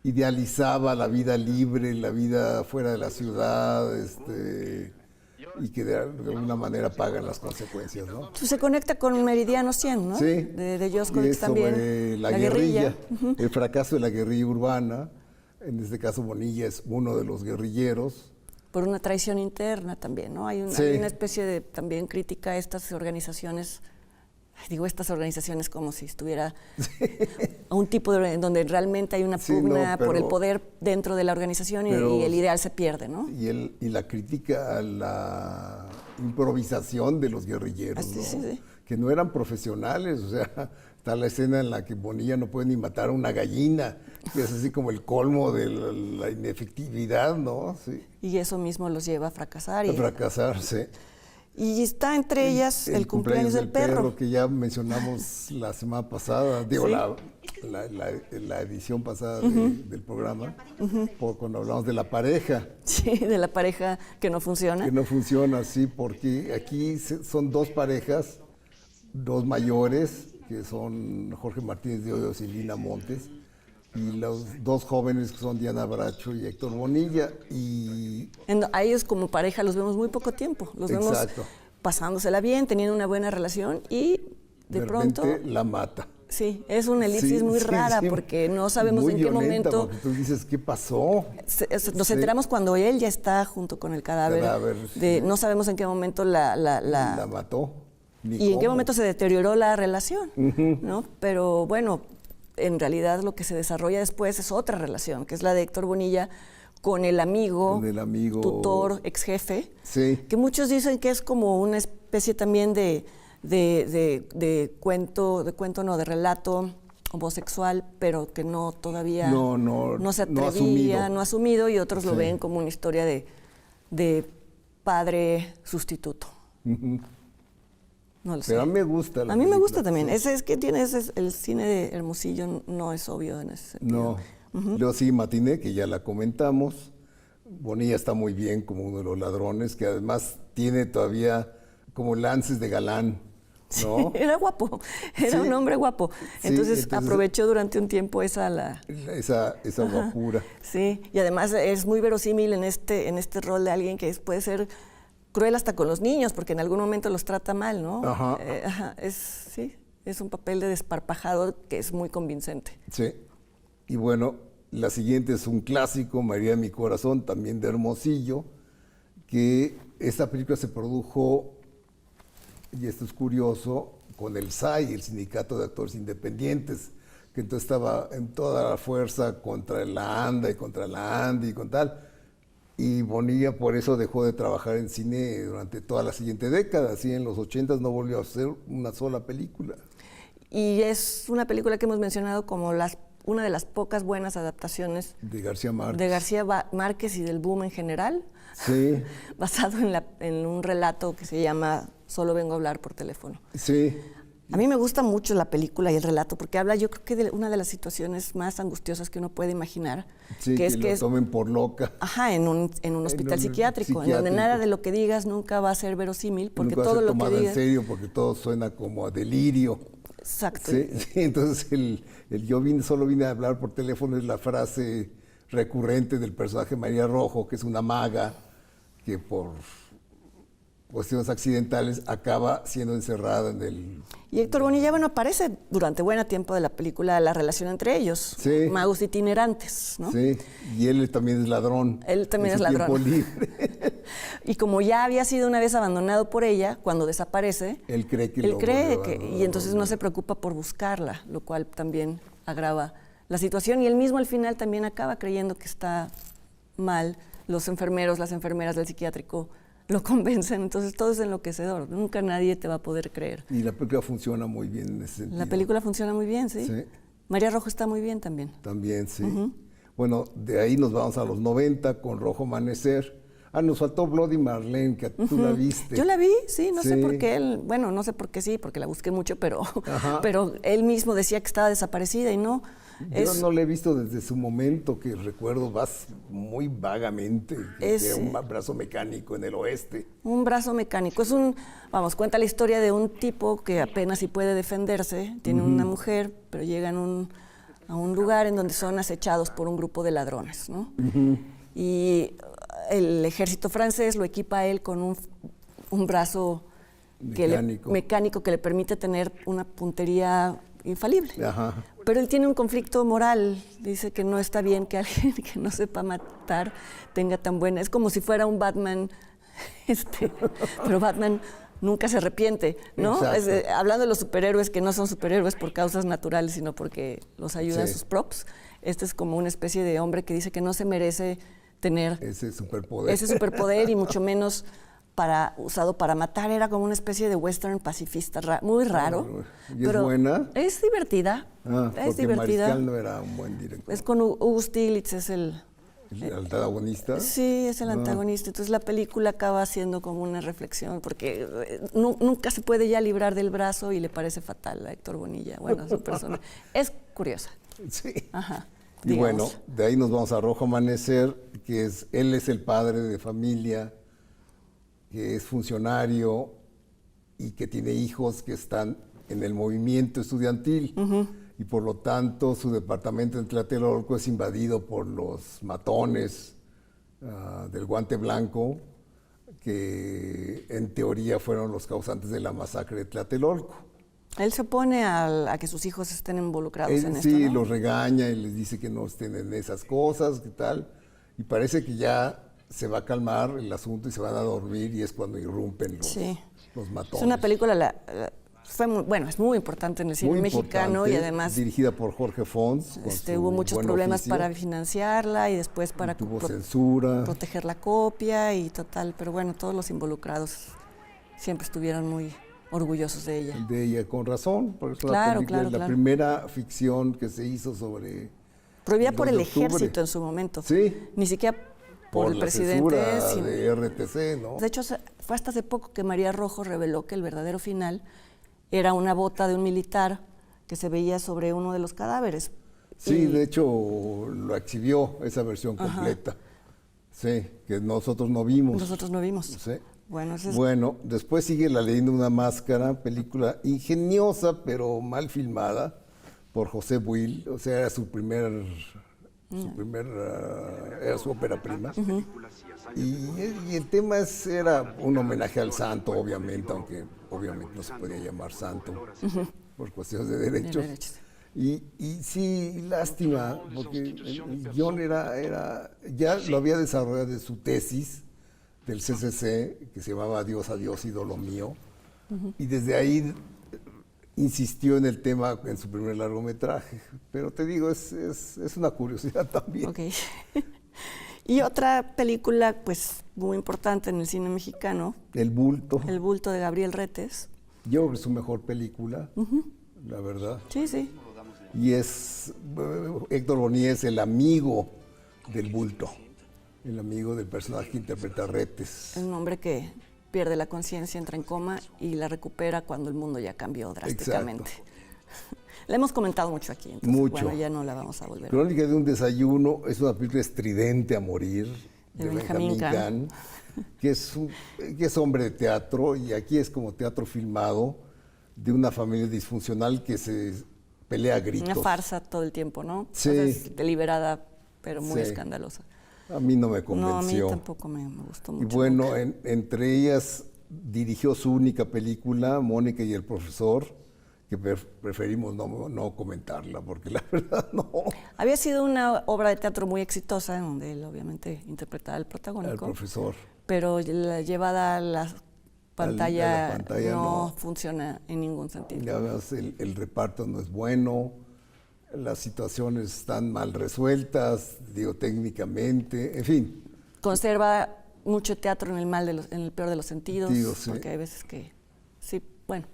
idealizaba la vida libre, la vida fuera de la ciudad, y que de alguna manera pagan las consecuencias, ¿no? Se conecta con Meridiano 100, ¿no? Sí. De Joskovich también. Sobre la guerrilla, el fracaso de la guerrilla urbana. En este caso Bonilla es uno de los guerrilleros. Por una traición interna también, ¿no? Hay una especie de también crítica a estas organizaciones. Digo estas organizaciones como si estuviera a un tipo donde realmente hay una pugna por el poder dentro de la organización y el ideal se pierde, ¿no? Y la crítica a la improvisación de los guerrilleros, ¿no? Sí. Que no eran profesionales, o sea, está la escena en la que Bonilla no puede ni matar a una gallina, que es así como el colmo de la inefectividad, ¿no? Sí. Y eso mismo los lleva a fracasar. A fracasar, sí. Y está entre ellas el cumpleaños del perro. Que ya mencionamos la semana pasada, digo, la edición pasada del programa, cuando hablamos de la pareja. Sí, de la pareja que no funciona. Que no funciona, sí, porque aquí son dos parejas, dos mayores, que son Jorge Martínez de Hoyos y Lina Montes, y los dos jóvenes que son Diana Bracho y Héctor Bonilla. A ellos como pareja los vemos muy poco tiempo, los vemos pasándosela bien, teniendo una buena relación y de pronto la mata. Sí, es una elipsis muy rara porque no sabemos en qué momento. Porque tú dices, ¿qué pasó? Nos enteramos cuando él ya está junto con el cadáver. No sabemos en qué momento la mató. Y en qué momento se deterioró la relación, ¿no? Pero bueno, en realidad lo que se desarrolla después es otra relación, que es la de Héctor Bonilla con el amigo tutor, ex jefe, que muchos dicen que es como una especie también de relato homosexual, pero que no todavía no se atrevía, no asumido, y otros lo ven como una historia de padre sustituto. No lo sé. Pero a mí me gusta. A mí me gusta también. El cine de Hermosillo no es obvio en ese sentido. No. Luego sí, Matiné, que ya la comentamos. Bonilla está muy bien como uno de los ladrones, que además tiene todavía como lances de galán, ¿no? Sí, era guapo, era un hombre guapo. Entonces aprovechó durante un tiempo esa guapura. Sí, y además es muy verosímil en este rol de alguien que puede ser cruel hasta con los niños, porque en algún momento los trata mal, ¿no? Es un papel de desparpajado que es muy convincente. Sí, y bueno, la siguiente es un clásico, María de mi corazón, también de Hermosillo, que esta película se produjo, y esto es curioso, con el SAI, el Sindicato de Actores Independientes, que entonces estaba en toda la fuerza contra la ANDA y contra la ANDI y con tal. Y Bonilla por eso dejó de trabajar en cine durante toda la siguiente década. Así en los 80s no volvió a hacer una sola película. Y es una película que hemos mencionado como una de las pocas buenas adaptaciones de García Márquez. De García Márquez y del boom en general. Sí. Basado en un relato que se llama Solo vengo a hablar por teléfono. Sí. A mí me gusta mucho la película y el relato porque habla, yo creo que de una de las situaciones más angustiosas que uno puede imaginar. Sí, que lo tomen por loca. Ajá, en un hospital psiquiátrico, en donde nada de lo que digas nunca va a ser verosímil, porque nunca todo va a ser lo que tomado digas... en serio, porque todo suena como a delirio. Exacto. Sí, entonces solo vine a hablar por teléfono es la frase recurrente del personaje María Rojo, que es una maga que por cuestiones accidentales acaba siendo encerrada en el... Y Héctor Bonilla, bueno, aparece durante buen tiempo de la película la relación entre ellos, sí, magos itinerantes, ¿no? Sí, y él también es ladrón. Él también es ladrón. Tiempo libre. Y como ya había sido una vez abandonado por ella, cuando desaparece, él cree que y entonces no se preocupa por buscarla, lo cual también agrava la situación. Y él mismo al final también acaba creyendo que está mal. Los enfermeros, las enfermeras del psiquiátrico lo convencen, entonces todo es enloquecedor. Nunca nadie te va a poder creer. Y la película funciona muy bien en ese sentido. La película funciona muy bien, ¿sí? Sí. María Rojo está muy bien también. También, sí. Bueno, de ahí nos vamos a los 90 con Rojo Amanecer. Nos faltó Bloody Marlene, que tú la viste. Yo la vi, sí, no sé por qué no sé por qué sí, porque la busqué mucho, pero él mismo decía que estaba desaparecida y no. Yo no la he visto desde su momento, que recuerdo muy vagamente, que era un brazo mecánico en el oeste. Un brazo mecánico. Cuenta la historia de un tipo que apenas si puede defenderse, tiene una mujer, pero llega a un lugar en donde son acechados por un grupo de ladrones, ¿no? Y el ejército francés lo equipa a él con un brazo mecánico que le permite tener una puntería infalible. Ajá. Pero él tiene un conflicto moral, dice que no está bien que alguien que no sepa matar tenga tan buena, es como si fuera un Batman, pero Batman nunca se arrepiente, ¿no? Hablando de los superhéroes que no son superhéroes por causas naturales, sino porque los ayudan sus props, este es como una especie de hombre que dice que no se merece tener ese superpoder y mucho menos usado para matar. Era como una especie de western pacifista, muy raro. ¿Y es buena? Es divertida. Es divertida. Mariscal no era un buen director. Es con Hugo Stiglitz, es ¿El antagonista? Sí, es el antagonista. Entonces la película acaba siendo como una reflexión, porque nunca se puede ya librar del brazo y le parece fatal a Héctor Bonilla. Bueno, su persona. Es curiosa. Sí. Ajá. Y bueno, de ahí nos vamos a Rojo Amanecer, que él es el padre de familia, que es funcionario y que tiene hijos que están en el movimiento estudiantil. Y por lo tanto su departamento en Tlatelolco es invadido por los matones del Guante Blanco, que en teoría fueron los causantes de la masacre de Tlatelolco. Él se opone a que sus hijos estén involucrados en esto, sí, ¿no? los regaña y les dice que no estén en esas cosas, que tal. Y parece que ya se va a calmar el asunto y se van a dormir y es cuando irrumpen los matones. Es una película, es muy importante en el cine mexicano y además... dirigida por Jorge Fons. Hubo muchos problemas para financiarla y después para censura, proteger la copia y total, pero bueno, todos los involucrados siempre estuvieron muy orgullosos de ella. De ella, con razón, porque es la primera ficción que se hizo sobre... Prohibida por el ejército en su momento. Sí. Ni siquiera por el presidente. De RTC, ¿no? De hecho, fue hasta hace poco que María Rojo reveló que el verdadero final era una bota de un militar que se veía sobre uno de los cadáveres. Sí, de hecho, lo exhibió esa versión completa. Sí, que nosotros no vimos. Nosotros no vimos. Sí. Bueno, después sigue La Leyenda de una Máscara, película ingeniosa pero mal filmada por José Buil, o sea, era era su ópera prima. Y el tema era un homenaje al santo, obviamente, aunque obviamente no se podía llamar santo por cuestiones de derechos. Y sí, lástima, porque el guión ya lo había desarrollado de su tesis del CCC, que se llamaba Adiós, adiós, ídolo mío, y desde ahí insistió en el tema en su primer largometraje. Pero te digo, es una curiosidad también. Okay. Y otra película, pues, muy importante en el cine mexicano. El bulto. El bulto de Gabriel Retes. Yo creo que es su mejor película, la verdad. Sí, sí. Y Héctor Bonilla es el amigo del bulto, el amigo del personaje que interpreta a Retes. Es un hombre que pierde la conciencia, entra en coma y la recupera cuando el mundo ya cambió drásticamente. La hemos comentado mucho aquí, entonces Mucho. bueno, ya no la vamos a volver a ver. Crónica de un desayuno es una película estridente a morir, de Benjamín Kahn, que es hombre de teatro, y aquí es como teatro filmado, de una familia disfuncional que se pelea a gritos. Una farsa todo el tiempo, ¿no? Sí. Entonces, deliberada, pero muy Sí. escandalosa. A mí no me No, a mí convenció. tampoco me gustó mucho. Y bueno, nunca. entre ellas dirigió su única película, Mónica y el profesor, que preferimos no comentarla, porque la verdad no. Había sido una obra de teatro muy exitosa, en donde él obviamente interpretaba al El protagónico, profesor. pero la llevada a la pantalla, pantalla no no. funciona en ningún sentido. Ya ves, el reparto no es bueno, las situaciones están mal resueltas, digo, técnicamente, en fin. Conserva mucho teatro en en el peor de los sentidos, Digo, sí. porque hay veces que sí, bueno,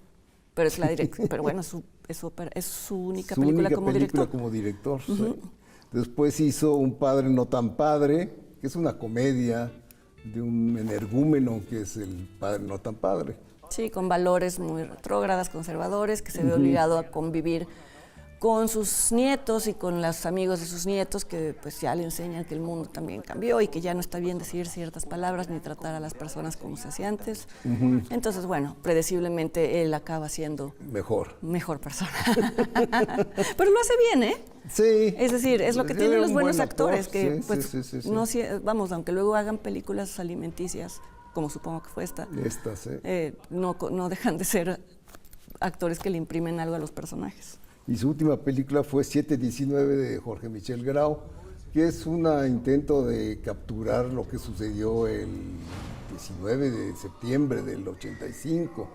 pero es la dirección, pero bueno, es su única Su película única como película director. como director, sí. Después hizo Un padre no tan padre, que es una comedia de un energúmeno que es el padre no tan padre. Sí, con valores muy retrógradas, conservadores, que se ve obligado a convivir con sus nietos y con los amigos de sus nietos, que pues ya le enseñan que el mundo también cambió y que ya no está bien decir ciertas palabras ni tratar a las personas como se hacía antes. Entonces, bueno, predeciblemente él acaba siendo mejor persona. Pero lo hace bien, ¿eh? Sí. Es decir, es lo que Él tienen era los un buenos buen actor, actores, que sí, pues sí. no, vamos, aunque luego hagan películas alimenticias, como supongo que fue esta, Estas, no dejan de ser actores que le imprimen algo a los personajes. Y su última película fue 719 de Jorge Michel Grau, que es un intento de capturar lo que sucedió el 19 de septiembre del 85,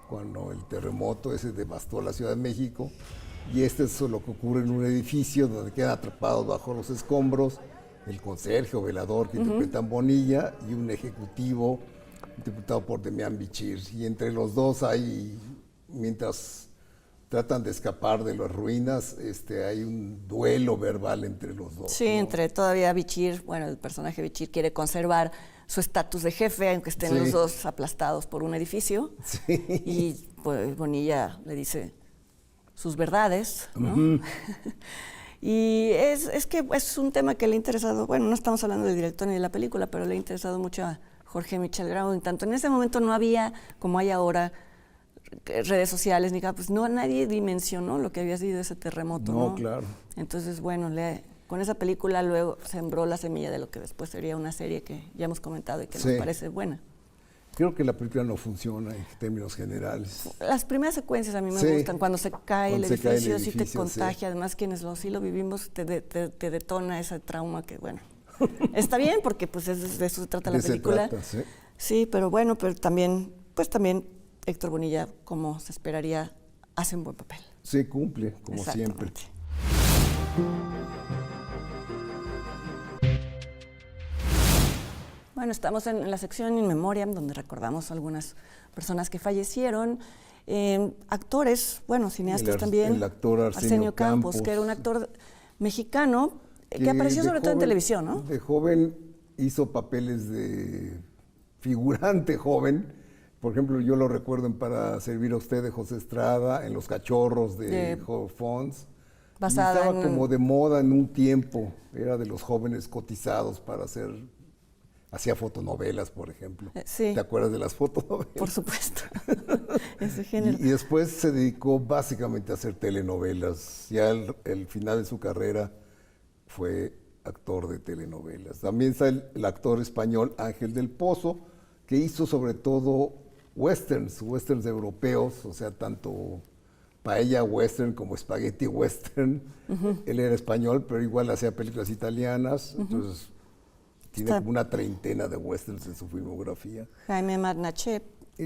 cuando el terremoto ese devastó la Ciudad de México. Y este es lo que ocurre en un edificio donde quedan atrapados bajo los escombros el conserje o velador que interpretan Bonilla y un ejecutivo interpretado por Demián Bichir. Y entre los dos hay, mientras tratan de escapar de las ruinas, hay un duelo verbal entre los dos. Sí, ¿no? Entre todavía Bichir, bueno, el personaje Bichir quiere conservar su estatus de jefe, aunque estén los dos aplastados por un edificio. Sí. Y pues Bonilla le dice sus verdades, ¿no? Y es que es un tema que le ha interesado, bueno, no estamos hablando del director ni de la película, pero le ha interesado mucho a Jorge Michel Grau. En tanto, en ese momento no había, como hay ahora, redes sociales, ni pues no, nadie dimensionó lo que había sido ese terremoto, ¿no? No, claro. Entonces, bueno, con esa película luego sembró la semilla de lo que después sería una serie que ya hemos comentado y que nos parece buena. Creo que la película no funciona en términos generales. Las primeras secuencias a mí me gustan, cuando se cae el edificio, sí te contagia, además quienes sí lo vivimos, te detona ese trauma que, bueno, está bien porque pues de eso se trata la película. Sí, pero bueno, pero también, pues también Héctor Bonilla, como se esperaría, hace un buen papel. Sí, cumple, como siempre. Bueno, estamos en la sección In Memoriam, donde recordamos algunas personas que fallecieron, actores, bueno, cineastas también. El actor Arsenio Campos, que era un actor mexicano que apareció sobre todo en televisión, ¿no? De joven hizo papeles de figurante joven. Por ejemplo, yo lo recuerdo en Para servir a usted de José Estrada, en Los cachorros de Jorge Fons. Estaba como de moda en un tiempo, era de los jóvenes cotizados para hacer... Hacía fotonovelas, por ejemplo. Sí. ¿Te acuerdas de las fotonovelas? Por supuesto. Ese género. Y después se dedicó básicamente a hacer telenovelas. Ya el final de su carrera fue actor de telenovelas. También está el actor español Ángel del Pozo, que hizo sobre todo westerns europeos, o sea, tanto paella western como espagueti western. Él era español, pero igual hacía películas italianas, entonces... Tiene como una treintena de westerns en su filmografía. Jaime Marnaché,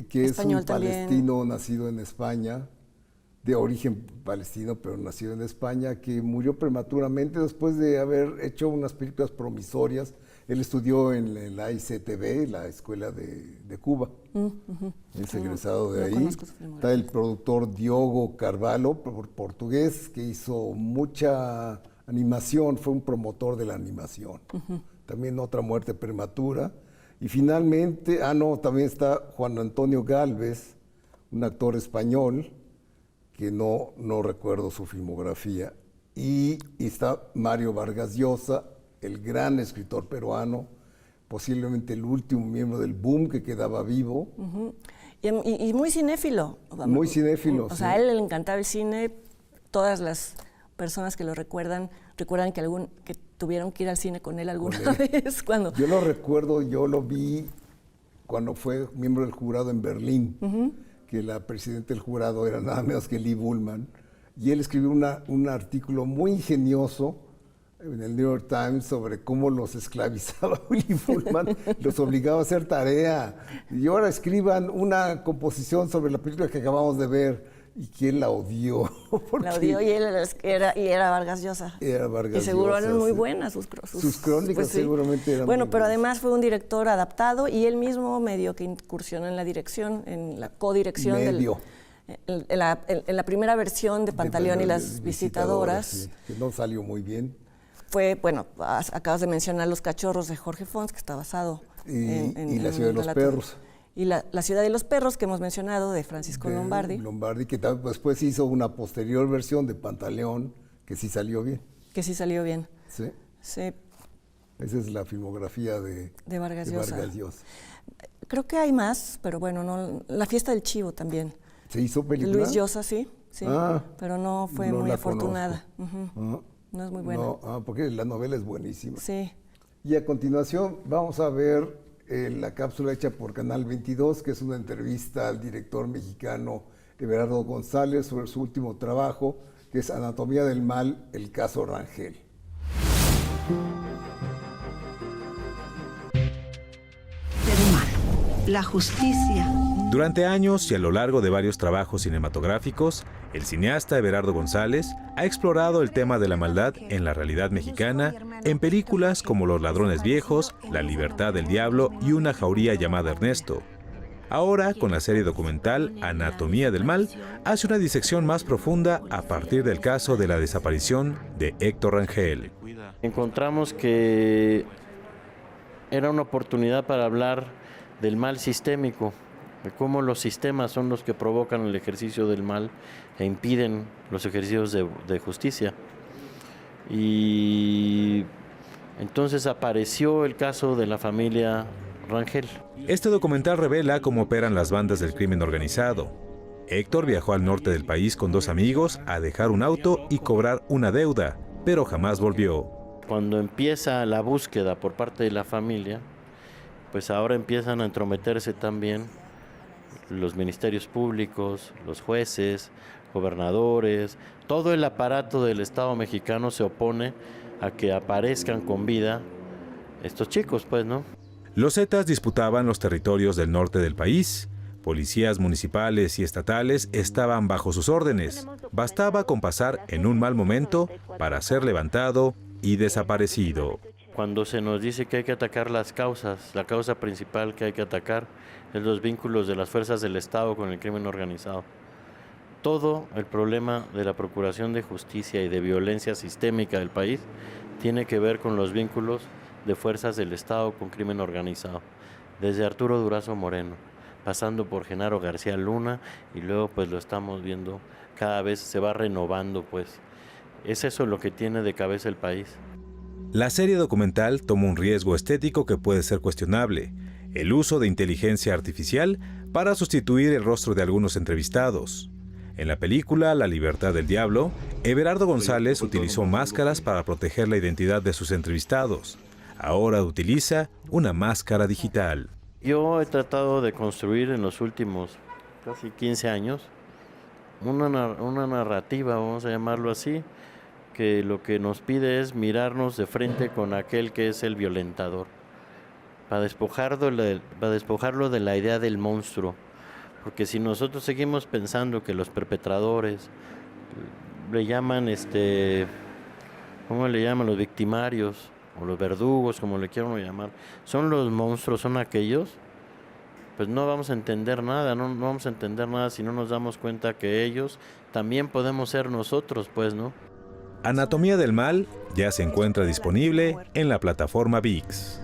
que es un palestino nacido en España, de origen palestino, pero nacido en España, que murió prematuramente después de haber hecho unas películas promisorias. Él estudió en la ICTV, la escuela de Cuba. Es egresado de ahí. Está el productor Diogo Carvalho, portugués, que hizo mucha animación, fue un promotor de la animación. También otra muerte prematura. Y finalmente, también está Juan Antonio Gálvez, un actor español, que no recuerdo su filmografía. Y está Mario Vargas Llosa, el gran escritor peruano, posiblemente el último miembro del boom que quedaba vivo. Uh-huh. Y muy cinéfilo. Muy cinéfilo, O sea, a él le encantaba el cine. Todas las personas que lo recuerdan que tuvieron que ir al cine con él alguna vez. Cuando... Yo lo recuerdo, yo lo vi cuando fue miembro del jurado en Berlín, uh-huh, que la presidenta del jurado era nada menos que Lee Bullman, y él escribió un artículo muy ingenioso en el New York Times sobre cómo los esclavizaba Lee Bullman, los obligaba a hacer tarea. Y ahora escriban una composición sobre la película que acabamos de ver. Y quién la odió. La odió y él era Vargas Llosa. Era Vargas Llosa. Y seguro eran muy buenas sus crónicas, pues sí, seguramente eran bueno, muy pero buenas. Además fue un director adaptado y él mismo medio que incursionó en la dirección, en la codirección. En la primera versión de Pantaleón y las visitadoras. Sí, que no salió muy bien. Fue, bueno, acabas de mencionar Los cachorros de Jorge Fons, que está basado en La ciudad de los perros. Y la ciudad de los perros, que hemos mencionado, de Francisco Lombardi. Lombardi, que después hizo una posterior versión de Pantaleón, que sí salió bien. Que sí salió bien. Sí. Sí. Esa es la filmografía de Vargas Llosa. Creo que hay más, pero bueno, no. La fiesta del chivo también. ¿Se hizo película? Luis Llosa, sí. Pero no fue muy afortunada. Uh-huh. No es muy buena. Porque la novela es buenísima. Sí. Y a continuación vamos a ver la cápsula hecha por Canal 22, que es una entrevista al director mexicano Everardo González sobre su último trabajo, que es Anatomía del Mal, el caso Rangel. Ser humano, la justicia. Durante años y a lo largo de varios trabajos cinematográficos, el cineasta Everardo González ha explorado el tema de la maldad en la realidad mexicana en películas como Los ladrones viejos, La libertad del diablo y Una jauría llamada Ernesto. Ahora, con la serie documental Anatomía del Mal, hace una disección más profunda a partir del caso de la desaparición de Héctor Rangel. Encontramos que era una oportunidad para hablar del mal sistémico, de cómo los sistemas son los que provocan el ejercicio del mal e impiden los ejercicios de justicia. Y entonces apareció el caso de la familia Rangel. Este documental revela cómo operan las bandas del crimen organizado. Héctor viajó al norte del país con 2 amigos a dejar un auto y cobrar una deuda, pero jamás volvió. Cuando empieza la búsqueda por parte de la familia, pues ahora empiezan a entrometerse también los ministerios públicos, los jueces, gobernadores, todo el aparato del Estado mexicano se opone a que aparezcan con vida estos chicos, pues, ¿no? Los Zetas disputaban los territorios del norte del país. Policías municipales y estatales estaban bajo sus órdenes. Bastaba con pasar en un mal momento para ser levantado y desaparecido. Cuando se nos dice que hay que atacar las causas, la causa principal que hay que atacar es los vínculos de las fuerzas del Estado con el crimen organizado. Todo el problema de la procuración de justicia y de violencia sistémica del país tiene que ver con los vínculos de fuerzas del Estado con crimen organizado. Desde Arturo Durazo Moreno, pasando por Genaro García Luna, y luego pues lo estamos viendo, cada vez se va renovando, pues. Es eso lo que tiene de cabeza el país. La serie documental toma un riesgo estético que puede ser cuestionable: el uso de inteligencia artificial para sustituir el rostro de algunos entrevistados. En la película La libertad del diablo, Everardo González utilizó máscaras para proteger la identidad de sus entrevistados. Ahora utiliza una máscara digital. Yo he tratado de construir en los últimos casi 15 años una narrativa, vamos a llamarlo así, que lo que nos pide es mirarnos de frente con aquel que es el violentador, para despojarlo de la idea del monstruo. Porque si nosotros seguimos pensando que los perpetradores le llaman, ¿cómo le llaman? Los victimarios o los verdugos, como le quieran llamar, son los monstruos, son aquellos, pues no vamos a entender nada, no vamos a entender nada si no nos damos cuenta que ellos también podemos ser nosotros, pues, ¿no? Anatomía del Mal ya se encuentra disponible en la plataforma ViX.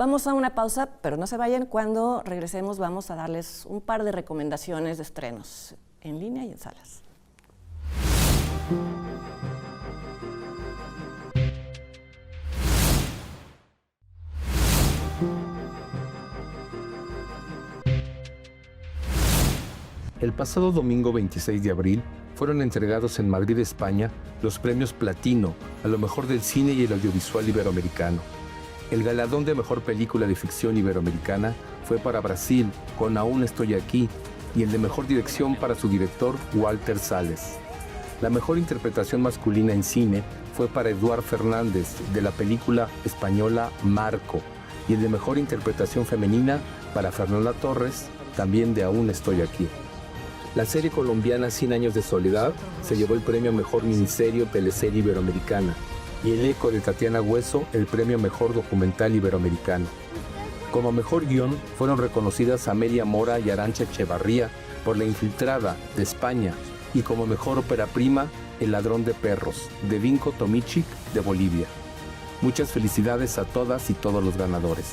Vamos a una pausa, pero no se vayan. Cuando regresemos vamos a darles un par de recomendaciones de estrenos en línea y en salas. El pasado domingo 26 de abril fueron entregados en Madrid, España, los premios Platino a lo mejor del cine y el audiovisual iberoamericano. El galardón de mejor película de ficción iberoamericana fue para Brasil, con Aún estoy aquí, y el de mejor dirección para su director, Walter Salles. La mejor interpretación masculina en cine fue para Eduard Fernández, de la película española Marco, y el de mejor interpretación femenina para Fernanda Torres, también de Aún estoy aquí. La serie colombiana 100 años de soledad se llevó el premio a Mejor Miniserie o Teleserie Iberoamericana y El Eco de Tatiana Hueso el premio a Mejor Documental Iberoamericano. Como mejor guión fueron reconocidas Amelia Mora y Arantxa Echevarría por La Infiltrada de España y como mejor ópera prima El Ladrón de Perros de Vinko Tomičić de Bolivia. Muchas felicidades a todas y todos los ganadores.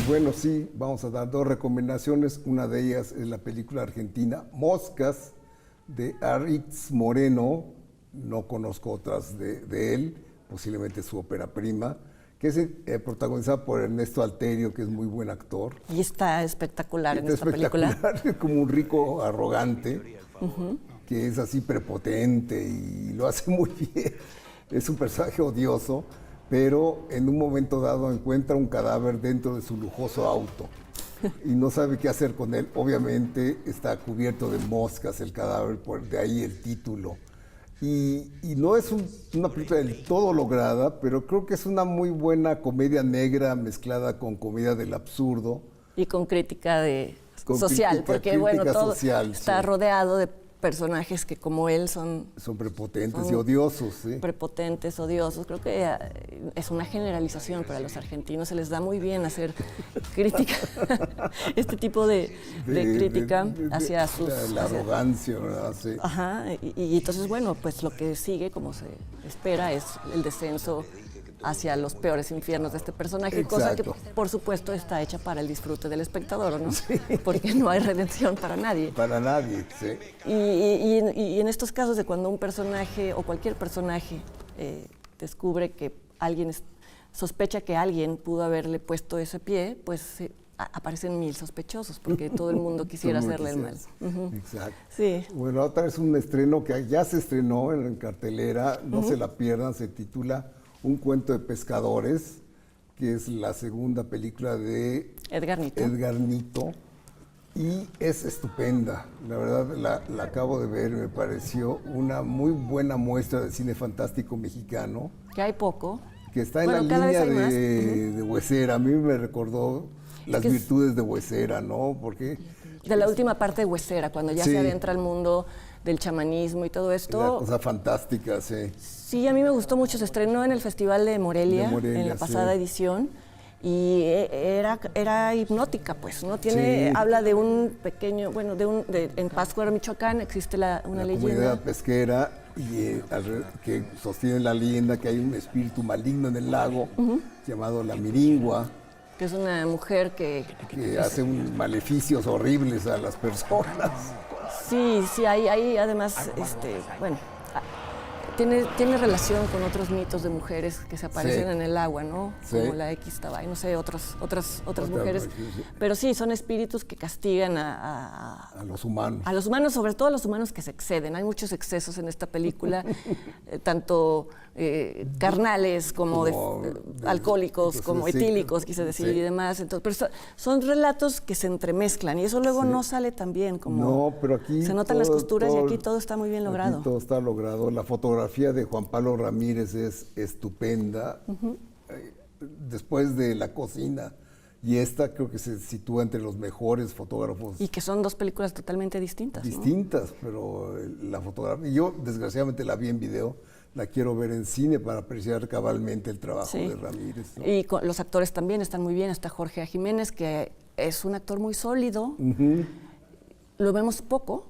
Bueno, sí, vamos a dar dos recomendaciones. Una de ellas es la película argentina Moscas, de Aritz Moreno. No conozco otras de él, posiblemente su ópera prima, que es protagonizada por Ernesto Alterio, que es muy buen actor. Y está espectacular en esta película. Es como un rico arrogante, que es así prepotente y lo hace muy bien. Es un personaje odioso, pero en un momento dado encuentra un cadáver dentro de su lujoso auto y no sabe qué hacer con él. Obviamente está cubierto de moscas el cadáver, de ahí el título. Y no es una película del todo lograda, pero creo que es una muy buena comedia negra mezclada con comedia del absurdo. Y con crítica social, crítica, porque bueno, todo social, está sí, rodeado de personajes que como él son prepotentes y odiosos, sí. Prepotentes, odiosos. Creo que es una generalización para los argentinos. Se les da muy bien hacer crítica, este tipo de crítica hacia sus... La arrogancia, ¿verdad? Sí. Ajá, y entonces, bueno, pues lo que sigue, como se espera, es el descenso hacia los peores infiernos de este personaje, Exacto. cosa que por supuesto está hecha para el disfrute del espectador, ¿no? Sí. Porque no hay redención para nadie. Para nadie, sí. Y en estos casos de cuando un personaje o cualquier personaje descubre que alguien sospecha que alguien pudo haberle puesto ese pie, pues aparecen 1000 sospechosos, porque todo el mundo quisiera hacerle el mal. Exacto. Sí. Bueno, otra es un estreno que ya se estrenó en cartelera, no se la pierdan, se titula Un cuento de pescadores, que es la segunda película de Edgar Nito. Y es estupenda, la verdad la acabo de ver, me pareció una muy buena muestra de cine fantástico mexicano. Que hay poco. Que está en la línea de Huesera, a mí me recordó las virtudes de Huesera, ¿no? Porque... De la última parte de Huesera, cuando ya se adentra al mundo del chamanismo y todo esto. La cosa fantástica, sí. Sí, a mí me gustó mucho, se estrenó en el Festival de Morelia en la pasada edición. Y era hipnótica, pues, ¿no? Habla de un pequeño, bueno, en Pátzcuaro, Michoacán, existe una leyenda. Comunidad pesquera que sostiene la leyenda que hay un espíritu maligno en el lago llamado la Miringua. Que es una mujer que hace maleficios horribles a las personas. Sí, hay además, bueno, tiene relación con otros mitos de mujeres que se aparecen en el agua, ¿no? Sí. Como la X Tabay, no sé, otras mujeres. Sí. Pero sí, son espíritus que castigan a los humanos. A los humanos, sobre todo a los humanos que se exceden. Hay muchos excesos en esta película, tanto carnales como alcohólicos, como etílicos, quise decir, y demás. Entonces, pero son relatos que se entremezclan y eso luego no sale tan bien como... No, pero aquí... Se notan las costuras y aquí todo está muy bien logrado. Aquí todo está logrado. La fotografía de Juan Pablo Ramírez es estupenda. Después de La Cocina y esta creo que se sitúa entre los mejores fotógrafos. Y que son dos películas totalmente distintas. Distintas, ¿no? Pero la fotografía... Yo desgraciadamente la vi en video. La quiero ver en cine para apreciar cabalmente el trabajo de Ramírez, ¿no? Y los actores también están muy bien. Está Jorge A. Jiménez, que es un actor muy sólido. Lo vemos poco.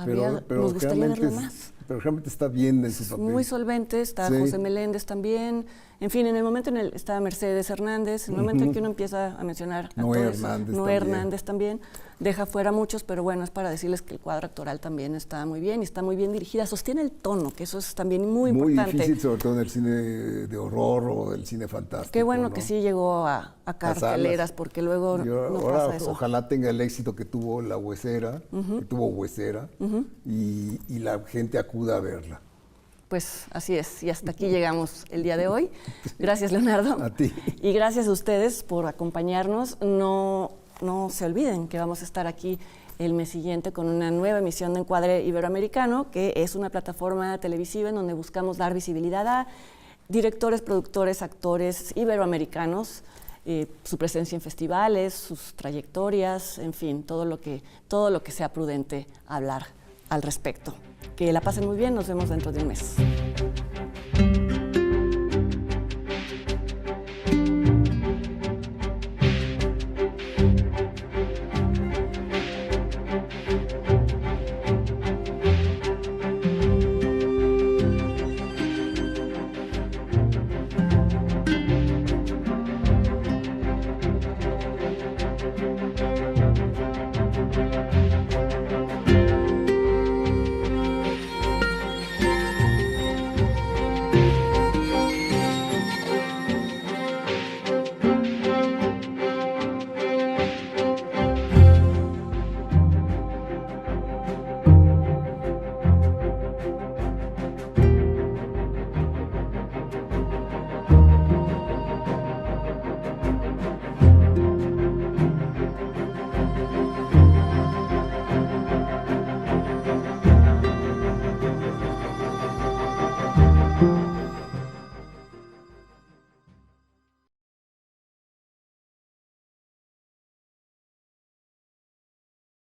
Pero nos gustaría verlo más. pero realmente está bien en su papel. Muy solvente, está Sí. José Meléndez también. En fin, en el momento en el está Mercedes Hernández, en el momento en que uno empieza a mencionar a Noé todos, Hernández Noé también. Hernández también, deja fuera a muchos, pero bueno, es para decirles que el cuadro actoral también está muy bien y está muy bien dirigida, sostiene el tono, que eso es también muy importante. difícil, sobre todo en el cine de horror o del cine fantástico. Qué bueno ¿no? que sí llegó a carteleras, porque luego Yo no ahora pasa eso. ojalá tenga el éxito que tuvo La Huesera, que tuvo Huesera, y la gente acuda a verla. Pues así es, y hasta aquí llegamos el día de hoy. Gracias, Leonardo. A ti. Y gracias a ustedes por acompañarnos. No se olviden que vamos a estar aquí el mes siguiente con una nueva emisión de Encuadre Iberoamericano, que es una plataforma televisiva en donde buscamos dar visibilidad a directores, productores, actores iberoamericanos, su presencia en festivales, sus trayectorias, en fin, todo lo que sea prudente hablar al respecto. Que la pasen muy bien, nos vemos dentro de un mes.